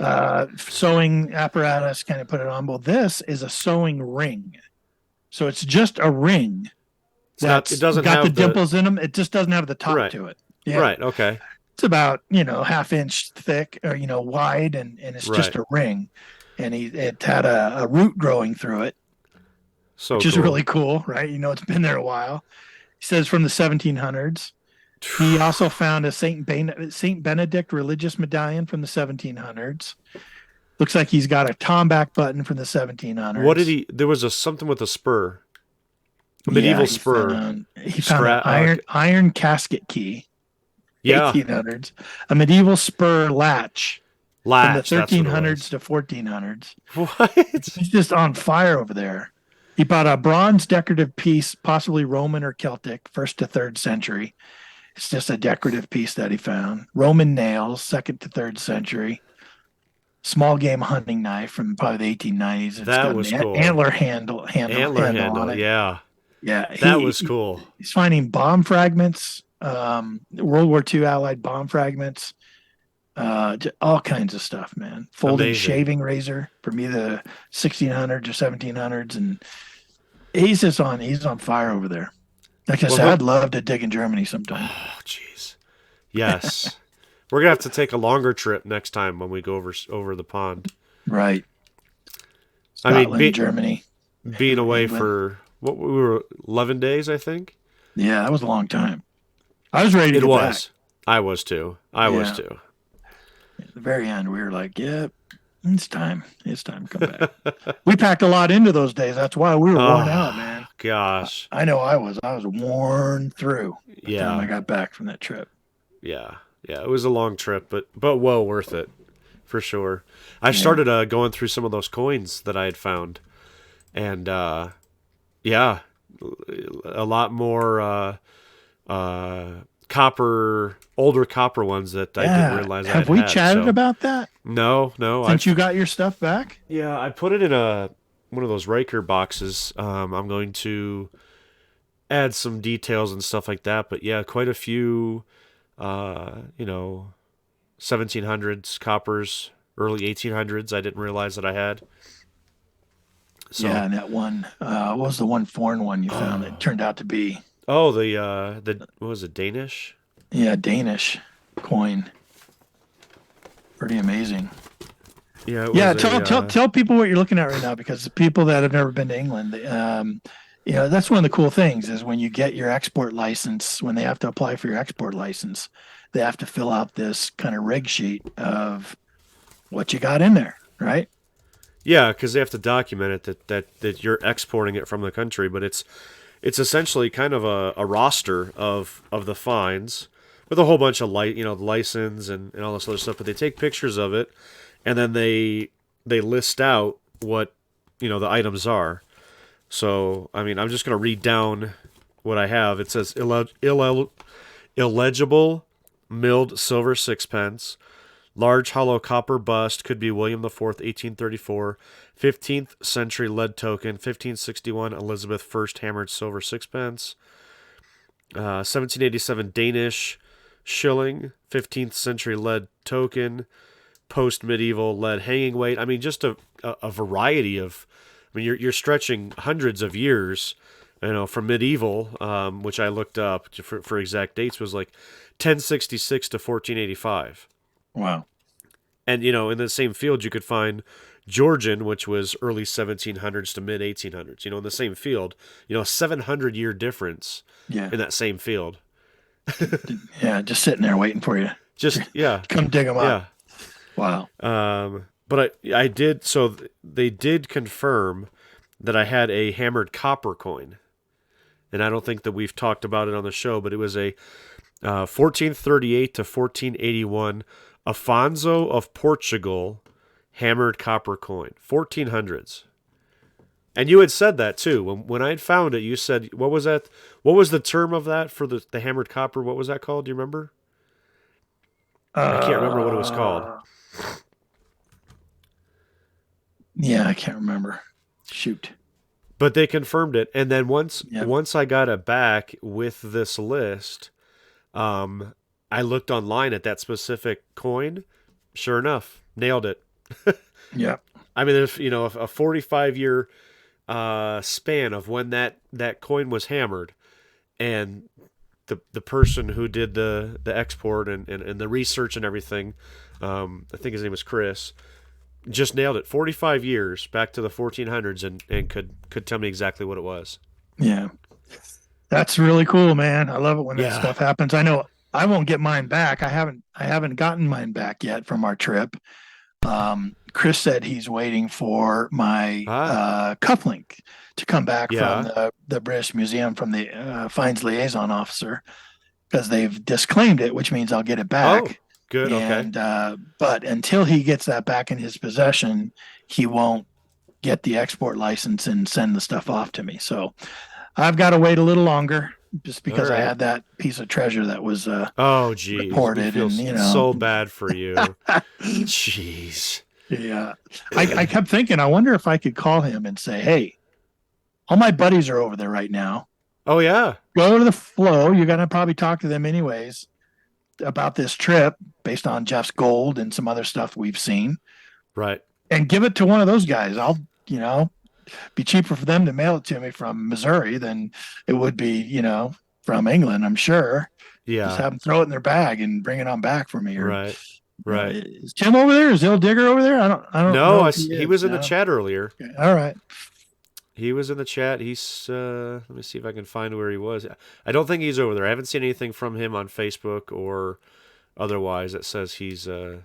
[SPEAKER 1] Sewing apparatus, kind of put it on. Well, this is a sewing ring. So it's just a ring.
[SPEAKER 3] It doesn't
[SPEAKER 1] got
[SPEAKER 3] have
[SPEAKER 1] the dimples in them. It just doesn't have the top to it. Yeah.
[SPEAKER 3] Right. Okay.
[SPEAKER 1] It's about half-inch thick or wide, and it's just a ring, and it had a root growing through it, which is really cool, right? It's been there a while. He says from the 1700s. He also found a Saint Benedict religious medallion from the 1700s. Looks like he's got a tomback button from the 1700s.
[SPEAKER 3] What did he? There was something with a spur, a medieval spur.
[SPEAKER 1] He found an iron casket key.
[SPEAKER 3] Yeah,
[SPEAKER 1] 1800s. A medieval spur latch. From the 1300s to 1400s.
[SPEAKER 3] What?
[SPEAKER 1] He's just on fire over there. He bought a bronze decorative piece, possibly Roman or Celtic, 1st to 3rd century. It's just a decorative piece that he found. Roman nails, 2nd to 3rd century. Small game hunting knife from probably the 1890s.
[SPEAKER 3] That was cool.
[SPEAKER 1] Antler handle on it.
[SPEAKER 3] Yeah.
[SPEAKER 1] Yeah.
[SPEAKER 3] That was cool.
[SPEAKER 1] He's finding bomb fragments, World War II Allied bomb fragments, all kinds of stuff, man. Folding shaving razor from either 1600s or 1700s. And he's on fire over there. Like I said, I'd love to dig in Germany sometime.
[SPEAKER 3] Oh, jeez. Yes. We're going to have to take a longer trip next time when we go over the pond.
[SPEAKER 1] Right.
[SPEAKER 3] Scotland,
[SPEAKER 1] Germany.
[SPEAKER 3] Being away for What we were 11 days, I think.
[SPEAKER 1] Yeah, that was a long time. I was ready to
[SPEAKER 3] It
[SPEAKER 1] go
[SPEAKER 3] was.
[SPEAKER 1] back.
[SPEAKER 3] I was too. I was too.
[SPEAKER 1] At the very end, we were like, "Yep, it's time. It's time to come back." We packed a lot into those days. That's why we were worn out, man.
[SPEAKER 3] Gosh.
[SPEAKER 1] I know I was. I was worn through by the time I
[SPEAKER 3] Yeah.
[SPEAKER 1] got back from that trip.
[SPEAKER 3] Yeah. Yeah. It was a long trip, but well worth it for sure. I started going through some of those coins that I had found, and yeah, a lot more older copper ones that I didn't realize I had.
[SPEAKER 1] Have we chatted about that
[SPEAKER 3] No.
[SPEAKER 1] since you got your stuff back?
[SPEAKER 3] Yeah, I put it in one of those Riker boxes. I'm going to add some details and stuff like that, but yeah, quite a few, 1700s coppers, early 1800s. I didn't realize that I had. So,
[SPEAKER 1] Yeah, and that one, what was the one foreign one you found that turned out to be?
[SPEAKER 3] oh, the what was it, Danish?
[SPEAKER 1] Yeah, Danish coin. Pretty amazing.
[SPEAKER 3] Yeah, it
[SPEAKER 1] Yeah,
[SPEAKER 3] was
[SPEAKER 1] tell people what you're looking at right now, because the people that have never been to England, that's one of the cool things is when you get your export license, when they have to apply for your export license, they have to fill out this kind of reg sheet of what you got in there, right?
[SPEAKER 3] Yeah, because they have to document it that you're exporting it from the country, but it's essentially kind of a roster of the finds with a whole bunch of license and all this other stuff. But they take pictures of it, and then they list out what the items are. So I mean, I'm just gonna read down what I have. It says illegible milled silver sixpence. Large hollow copper bust, could be William IV, 1834, 15th century lead token, 1561 Elizabeth I hammered silver sixpence, 1787 Danish shilling, 15th century lead token, post-medieval lead hanging weight. I mean, just a variety of, I mean, you're stretching hundreds of years, from medieval, which I looked up for exact dates, was like 1066 to 1485.
[SPEAKER 1] Wow.
[SPEAKER 3] And, in the same field, you could find Georgian, which was early 1700s to mid 1800s, in the same field, a 700-year difference in that same field.
[SPEAKER 1] Yeah, just sitting there waiting for you.
[SPEAKER 3] Just, yeah.
[SPEAKER 1] Come dig them up.
[SPEAKER 3] Yeah.
[SPEAKER 1] Wow.
[SPEAKER 3] But I did, so they did confirm that I had a hammered copper coin. And I don't think that we've talked about it on the show, but it was a 1438 to 1481 Afonso of Portugal hammered copper coin, 1400s. And you had said that too. When I had found it, you said, what was that? What was the term of that for the hammered copper? What was that called? Do you remember? I can't remember what it was called.
[SPEAKER 1] Yeah, I can't remember. Shoot.
[SPEAKER 3] But they confirmed it. And then once I got it back with this list, I looked online at that specific coin. Sure enough, nailed it.
[SPEAKER 1] Yeah.
[SPEAKER 3] I mean, there's a 45-year span of when that coin was hammered, and the person who did the export and the research and everything, I think his name was Chris, just nailed it. 45 years back to the 1400s, and could tell me exactly what it was.
[SPEAKER 1] Yeah. That's really cool, man. I love it when that stuff happens. I know I won't get mine back. I haven't gotten mine back yet from our trip. Chris said he's waiting for my cufflink to come back from the British Museum, from the Fines Liaison Officer, because they've disclaimed it, which means I'll get it back.
[SPEAKER 3] Oh, good.
[SPEAKER 1] And,
[SPEAKER 3] okay.
[SPEAKER 1] But until he gets that back in his possession, he won't get the export license and send the stuff off to me. So I've got to wait a little longer, just because I had that piece of treasure that was reported, and
[SPEAKER 3] so bad for you. Jeez.
[SPEAKER 1] Yeah, I kept thinking, I wonder if I could call him and say, "Hey, all my buddies are over there right now.
[SPEAKER 3] Oh yeah,
[SPEAKER 1] go to the flow. You're gonna probably talk to them anyways about this trip based on Jeff's gold and some other stuff we've seen,
[SPEAKER 3] right?
[SPEAKER 1] And give it to one of those guys. I'll be cheaper for them to mail it to me from Missouri than it would be, from England, I'm sure.
[SPEAKER 3] Yeah.
[SPEAKER 1] Just have them throw it in their bag and bring it on back for me.
[SPEAKER 3] Right.
[SPEAKER 1] Is Tim over there? Is Il Digger over there? I don't know.
[SPEAKER 3] He was in the chat earlier.
[SPEAKER 1] Okay. All right.
[SPEAKER 3] He was in the chat. He's let me see if I can find where he was. I don't think he's over there. I haven't seen anything from him on Facebook or otherwise that says he's it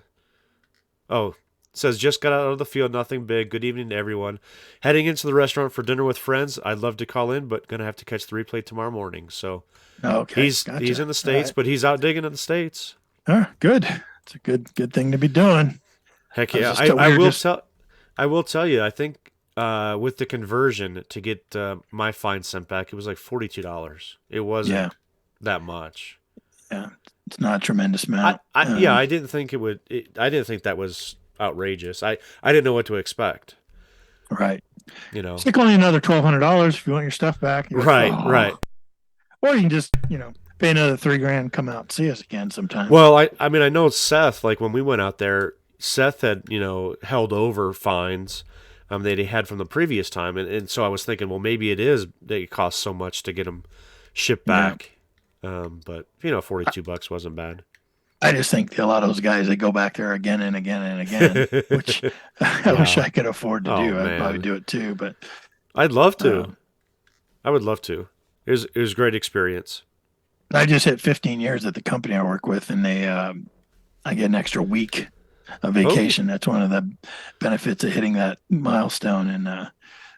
[SPEAKER 3] says just got out of the field, nothing big. Good evening to everyone. Heading into the restaurant for dinner with friends. I'd love to call in, but gonna have to catch the replay tomorrow morning. So
[SPEAKER 1] Okay.
[SPEAKER 3] he's in the States, but he's out digging in the States.
[SPEAKER 1] Good. It's a good thing to be doing.
[SPEAKER 3] Heck yeah. I will tell you, I think with the conversion to get my fine sent back, it was like $42. It wasn't that much.
[SPEAKER 1] Yeah. It's not a tremendous amount.
[SPEAKER 3] I didn't think I didn't think that was outrageous. I didn't know what to expect.
[SPEAKER 1] Right.
[SPEAKER 3] It's
[SPEAKER 1] like only another $1,200 if you want your stuff back.
[SPEAKER 3] Right.
[SPEAKER 1] Like,
[SPEAKER 3] Right.
[SPEAKER 1] Or you can just, pay another $3,000, come out and see us again sometime.
[SPEAKER 3] Well, I mean, I know Seth, like when we went out there, Seth had, held over fines that he had from the previous time. And so I was thinking, well, maybe it costs so much to get them shipped back. But $42 wasn't bad.
[SPEAKER 1] I just think a lot of those guys, they go back there again and again and again, which I wish I could afford to do. I'd probably do it too, but
[SPEAKER 3] I'd love to. I would love to. It was a great experience.
[SPEAKER 1] I just hit 15 years at the company I work with, and I get an extra week of vacation. That's one of the benefits of hitting that milestone. And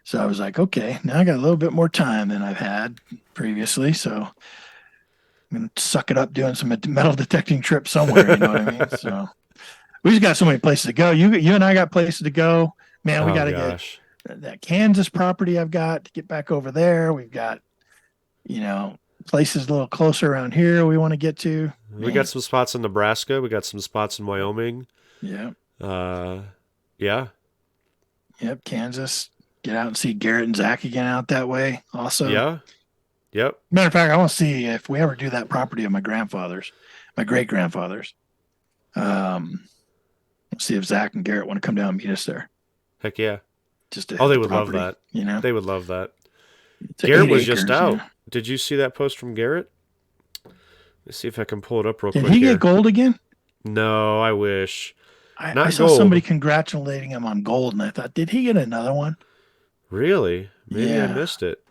[SPEAKER 1] so I was like, okay, now I got a little bit more time than I've had previously. So I'm going to suck it up doing some metal detecting trips somewhere. You know what I mean? So we just got so many places to go. You and I got places to go. Man, we got to get that Kansas property I've got to get back over there. We've got, places a little closer around here we want to get to.
[SPEAKER 3] We got some spots in Nebraska. We got some spots in Wyoming.
[SPEAKER 1] Yeah.
[SPEAKER 3] Yeah.
[SPEAKER 1] Yep. Kansas. Get out and see Garrett and Zach again out that way. Also.
[SPEAKER 3] Yeah. Yep.
[SPEAKER 1] Matter of fact, I want to see if we ever do that property of my great grandfather's. See if Zach and Garrett want to come down and meet us there.
[SPEAKER 3] Heck yeah.
[SPEAKER 1] They
[SPEAKER 3] would love that. They would love that.
[SPEAKER 1] It's
[SPEAKER 3] Garrett was just out. Did you see that post from Garrett? Let's see if I can pull it up real quick.
[SPEAKER 1] Did he get gold again?
[SPEAKER 3] No, I wish.
[SPEAKER 1] I saw somebody congratulating him on gold, and I thought, did he get another one?
[SPEAKER 3] Really? Maybe I missed it.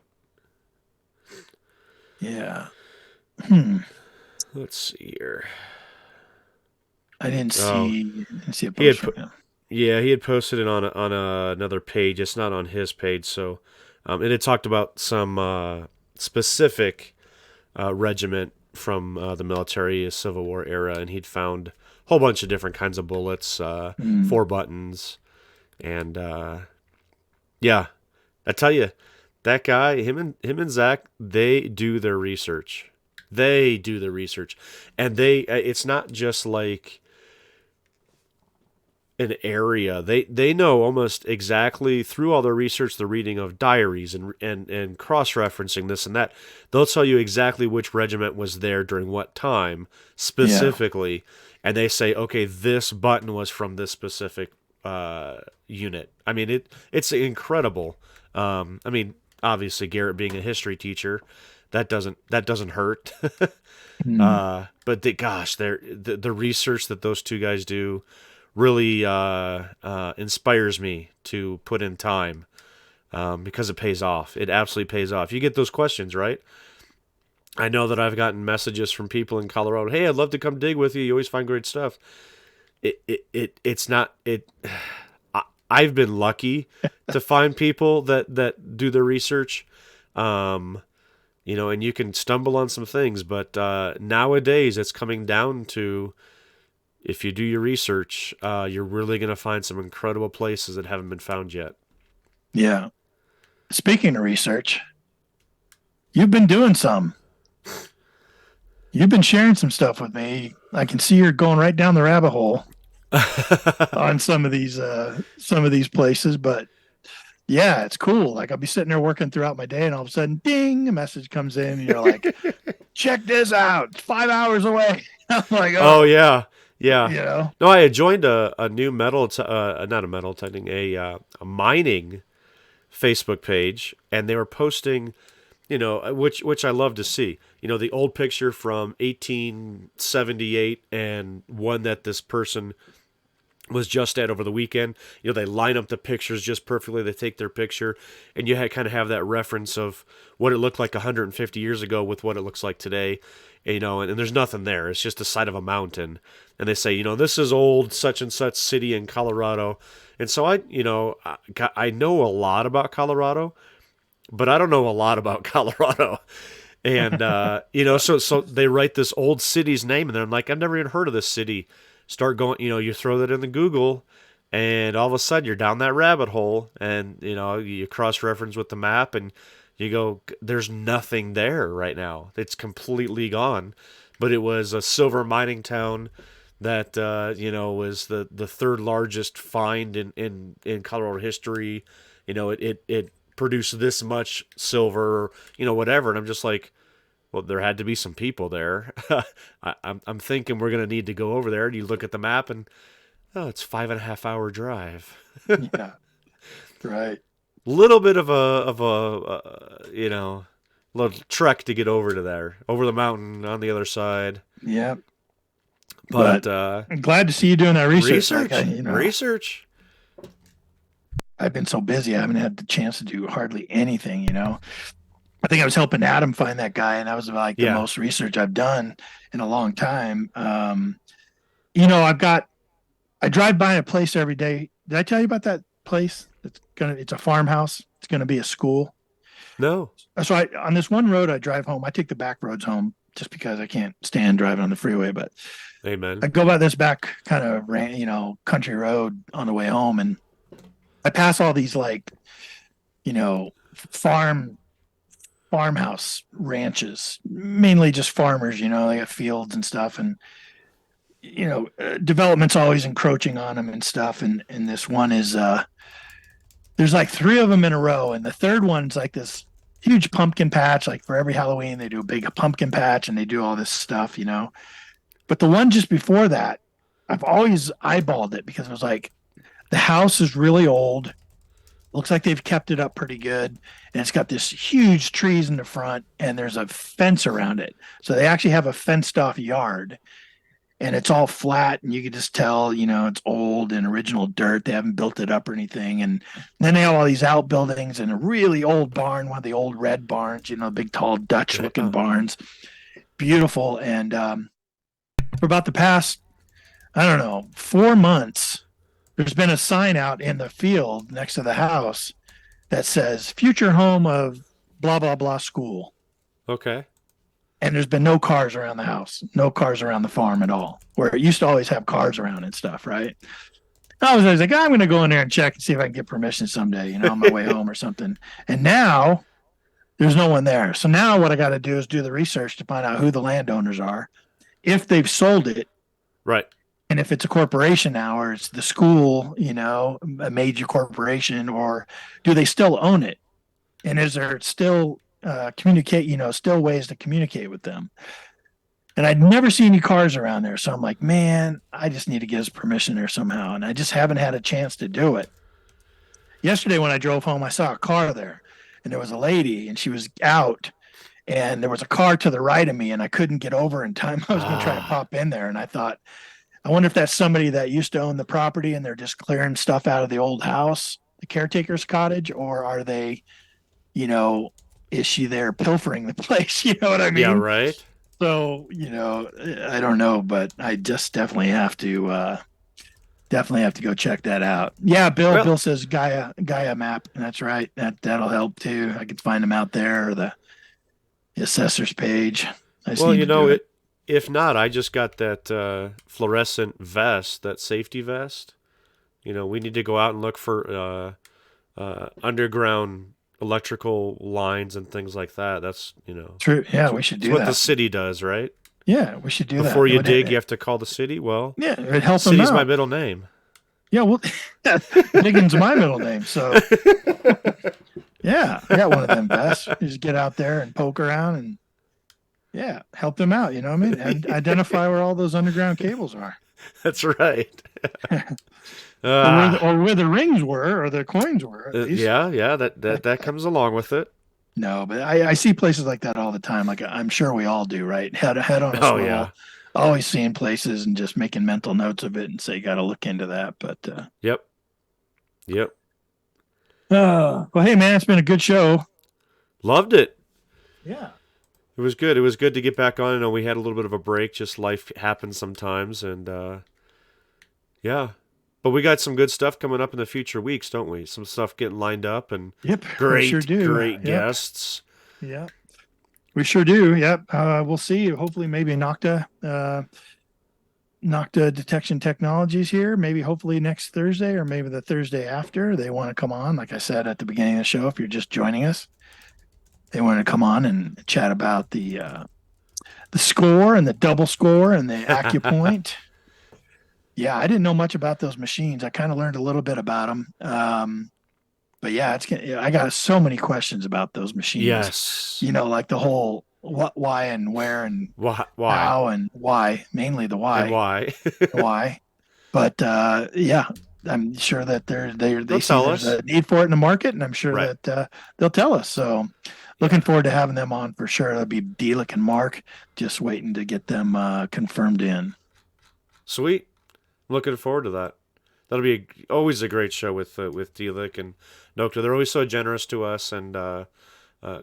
[SPEAKER 1] Yeah.
[SPEAKER 3] Let's see here.
[SPEAKER 1] I didn't see a post from him.
[SPEAKER 3] Yeah, he had posted it on another page. It's not on his page, so it had talked about some specific regiment from the military Civil War era, and he'd found a whole bunch of different kinds of bullets, 4 buttons, and I tell you, that guy, him and Zach, they do their research. And it's not just like an area. They know almost exactly through all their research, the reading of diaries and cross-referencing this and that. They'll tell you exactly which regiment was there during what time specifically. And they say, okay, this button was from this specific unit. I mean, it's incredible. I mean, obviously Garrett being a history teacher, that doesn't hurt. But the research that those two guys do really inspires me to put in time because it pays off. It absolutely pays off. You get those questions, right? I know that I've gotten messages from people in Colorado. Hey, I'd love to come dig with you. You always find great stuff. I've been lucky to find people that do their research, and you can stumble on some things, but nowadays it's coming down to, if you do your research, you're really going to find some incredible places that haven't been found yet.
[SPEAKER 1] Yeah. Speaking of research, you've been doing some. You've been sharing some stuff with me. I can see you're going right down the rabbit hole on some of these places, but yeah, it's cool. Like I'll be sitting there working throughout my day, and all of a sudden, ding, a message comes in, and you're like, "Check this out! It's 5 hours away." I'm like,
[SPEAKER 3] "Oh yeah, yeah."
[SPEAKER 1] No,
[SPEAKER 3] I had joined a new not a metal technique, a mining Facebook page, and they were posting, which I love to see. The old picture from 1878 and one that this person was just at over the weekend. You know, they line up the pictures just perfectly. They take their picture, and you kind of have that reference of what it looked like 150 years ago with what it looks like today. You know, and there's nothing there. It's just the side of a mountain. And they say, you know, this is old such and such city in Colorado. And so I know a lot about Colorado, but I don't know a lot about Colorado. And, you know, so they write this old city's name, and then I'm like, I've never even heard of this city. Start going, you know, you throw that in the Google, and all of a sudden you're down that rabbit hole, and, you know, you cross-reference with the map, and you go, there's nothing there right now. It's completely gone. But it was a silver mining town that, you know, was the third largest find in Colorado history. You know, it produced this much silver, you know, whatever. And I'm just like, well, there had to be some people there. I'm thinking we're going to need to go over there. And you look at the map and, oh, it's 5.5 hour drive.
[SPEAKER 5] Yeah. Right.
[SPEAKER 3] Little bit of a you know, little trek to get over to there, over the mountain on the other side.
[SPEAKER 5] Yeah.
[SPEAKER 3] But
[SPEAKER 1] I'm glad to see you doing that research.
[SPEAKER 3] Research.
[SPEAKER 5] I've been so busy, I haven't had the chance to do hardly anything, you know. I think I was helping Adam find that guy, and that was like the most research I've done in a long time. You know, I drive by a place every day. Did I tell you about that place? It's a farmhouse. It's going to be a school.
[SPEAKER 3] No.
[SPEAKER 5] So on this one road I drive home, I take the back roads home just because I can't stand driving on the freeway. But
[SPEAKER 3] amen.
[SPEAKER 5] I go by this back kind of, you know, country road on the way home, and I pass all these, like, you know, farmhouse ranches, mainly just farmers, you know, they got fields and stuff. And, you know, development's always encroaching on them and stuff. And this one is, there's like 3 of them in a row. And the third one's like this huge pumpkin patch. Like for every Halloween, they do a big pumpkin patch and they do all this stuff, you know. But the one just before that, I've always eyeballed it because it was like, the house is really old. Looks like they've kept it up pretty good. And it's got this huge trees in the front, and there's a fence around it. So they actually have a fenced off yard, and it's all flat, and you can just tell, you know, it's old and original dirt. They haven't built it up or anything. And then they have all these outbuildings and a really old barn, one of the old red barns, you know, big, tall Dutch looking barns. Beautiful. And for about the past, I don't know, 4 months, there's been a sign out in the field next to the house that says future home of blah, blah, blah school.
[SPEAKER 3] Okay.
[SPEAKER 5] And there's been no cars around the house, no cars around the farm at all, where it used to always have cars around and stuff, right? I was like, I'm going to go in there and check and see if I can get permission someday, you know, on my way home or something. And now there's no one there. So now what I got to do is do the research to find out who the landowners are, if they've sold it.
[SPEAKER 3] Right.
[SPEAKER 5] And if it's a corporation now, or it's the school, you know, a major corporation, or do they still own it? And is there still still ways to communicate with them? And I'd never seen any cars around there. So I'm like, man, I just need to get his permission there somehow. And I just haven't had a chance to do it. Yesterday when I drove home, I saw a car there, and there was a lady, and she was out, and there was a car to the right of me, and I couldn't get over in time. I was going to try to pop in there. And I thought, I wonder if that's somebody that used to own the property and they're just clearing stuff out of the old house, the caretaker's cottage, or are they, you know, is she there pilfering the place? You know what I mean?
[SPEAKER 3] Yeah, right.
[SPEAKER 5] So, you know, I don't know, but I just definitely have to go check that out. Yeah, Bill says Gaia map, and that's right. That'll help too. I could find them out there, or the assessor's page.
[SPEAKER 3] Well, you know, if not, I just got that fluorescent vest, that safety vest. You know, we need to go out and look for underground electrical lines and things like that. That's, you know.
[SPEAKER 5] True. Yeah, we should do that.
[SPEAKER 3] That's what the city does, right?
[SPEAKER 5] Yeah, we should do that.
[SPEAKER 3] Before you dig, you have to call the city. Well,
[SPEAKER 5] yeah, it helps them out.
[SPEAKER 3] City's my middle name.
[SPEAKER 5] Yeah, well, digging's my middle name, so yeah, I got one of them vests. You just get out there and poke around and help them out. You know what I mean? And identify where all those underground cables are.
[SPEAKER 3] That's right.
[SPEAKER 5] Or where the rings were, or the coins were.
[SPEAKER 3] Yeah, that comes along with it.
[SPEAKER 5] No, but I see places like that all the time. Like I'm sure we all do, right? Head on a swivel, always seeing places and just making mental notes of it and say, got to look into that. But,
[SPEAKER 3] Yep.
[SPEAKER 5] well, hey man, it's been a good show.
[SPEAKER 3] Loved it.
[SPEAKER 5] Yeah.
[SPEAKER 3] It was good. It was good to get back on. I know we had a little bit of a break. Just life happens sometimes, and yeah. But we got some good stuff coming up in the future weeks, don't we? Some stuff getting lined up, and
[SPEAKER 5] Yep.
[SPEAKER 3] great,
[SPEAKER 5] we sure do.
[SPEAKER 3] great
[SPEAKER 5] Yep.
[SPEAKER 3] guests.
[SPEAKER 5] Yeah. We sure do. Yep. We'll see. Hopefully, maybe NOKTA Detection Technologies here. Maybe hopefully next Thursday or maybe the Thursday after. They want to come on. Like I said at the beginning of the show, if you're just joining us, they want to come on and chat about the score and the double score and the AccuPoint. Yeah, I didn't know much about those machines. I kind of learned a little bit about them. But yeah, I got so many questions about those machines.
[SPEAKER 3] Yes.
[SPEAKER 5] You know, like the whole what, why, and where, and
[SPEAKER 3] Why?
[SPEAKER 5] how, and why. Mainly the why.
[SPEAKER 3] And why?
[SPEAKER 5] Why? But yeah, I'm sure that they
[SPEAKER 3] They'll
[SPEAKER 5] see
[SPEAKER 3] tell
[SPEAKER 5] there's
[SPEAKER 3] us.
[SPEAKER 5] a need for it in the market, and I'm sure
[SPEAKER 3] Right.
[SPEAKER 5] that they'll tell us. So, looking forward to having them on for sure. That'll be Delic and Mark. Just waiting to get them confirmed in.
[SPEAKER 3] Sweet. I'm looking forward to that. That'll be always a great show with Delic and Nokta. They're always so generous to us, and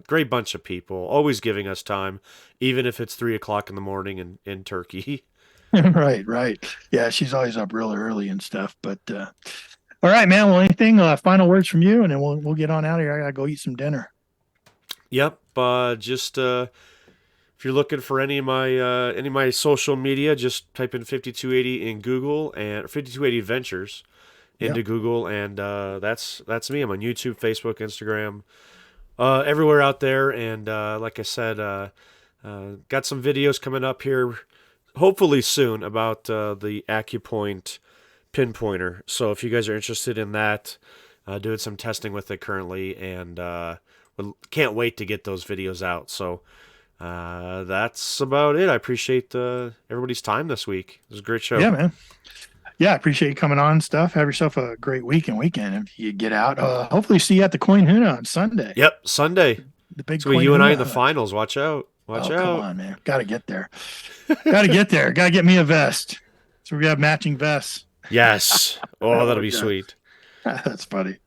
[SPEAKER 3] great bunch of people, always giving us time, even if it's 3:00 in the morning in Turkey.
[SPEAKER 5] Right. Yeah, she's always up real early and stuff. But all right, man. Well, anything final words from you, and then we'll get on out of here. I gotta go eat some dinner.
[SPEAKER 3] Yep. Just if you're looking for any of my social media, just type in 5280 in Google and 5280 Adventures into Google, and that's me. I'm on YouTube, Facebook, Instagram, everywhere out there. And like I said, got some videos coming up here, hopefully soon, about the AccuPoint pinpointer. So if you guys are interested in that, doing some testing with it currently, and can't wait to get those videos out. So that's about it. I appreciate everybody's time this week. It was a great show.
[SPEAKER 5] Yeah, man. Yeah, I appreciate you coming on and stuff. Have yourself a great weekend if you get out. Hopefully see you at the Coin Huna on Sunday.
[SPEAKER 3] Yep, Sunday.
[SPEAKER 5] The big
[SPEAKER 3] So
[SPEAKER 5] Coin
[SPEAKER 3] you and I in
[SPEAKER 5] Huna
[SPEAKER 3] the
[SPEAKER 5] hunt.
[SPEAKER 3] finals. Watch out. Watch out.
[SPEAKER 5] Come on, man. Got to get there. Got to get there. Got to get me a vest. So we have matching vests.
[SPEAKER 3] Yes. Oh, that'll be sweet.
[SPEAKER 5] That's funny.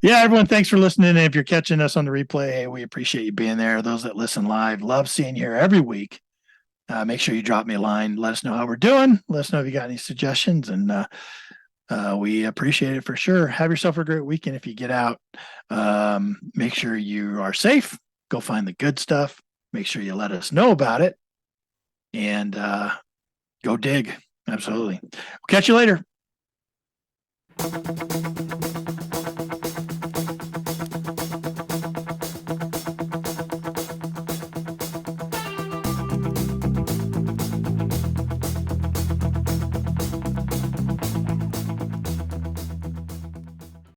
[SPEAKER 5] Yeah, everyone, thanks for listening. And if you're catching us on the replay, hey, we appreciate you being there. Those that listen live, love seeing you here every week. Make sure you drop me a line. Let us know how we're doing. Let us know if you got any suggestions. And we appreciate it for sure. Have yourself a great weekend if you get out. Make sure you are safe. Go find the good stuff. Make sure you let us know about it. And go dig. Absolutely. We'll catch you later.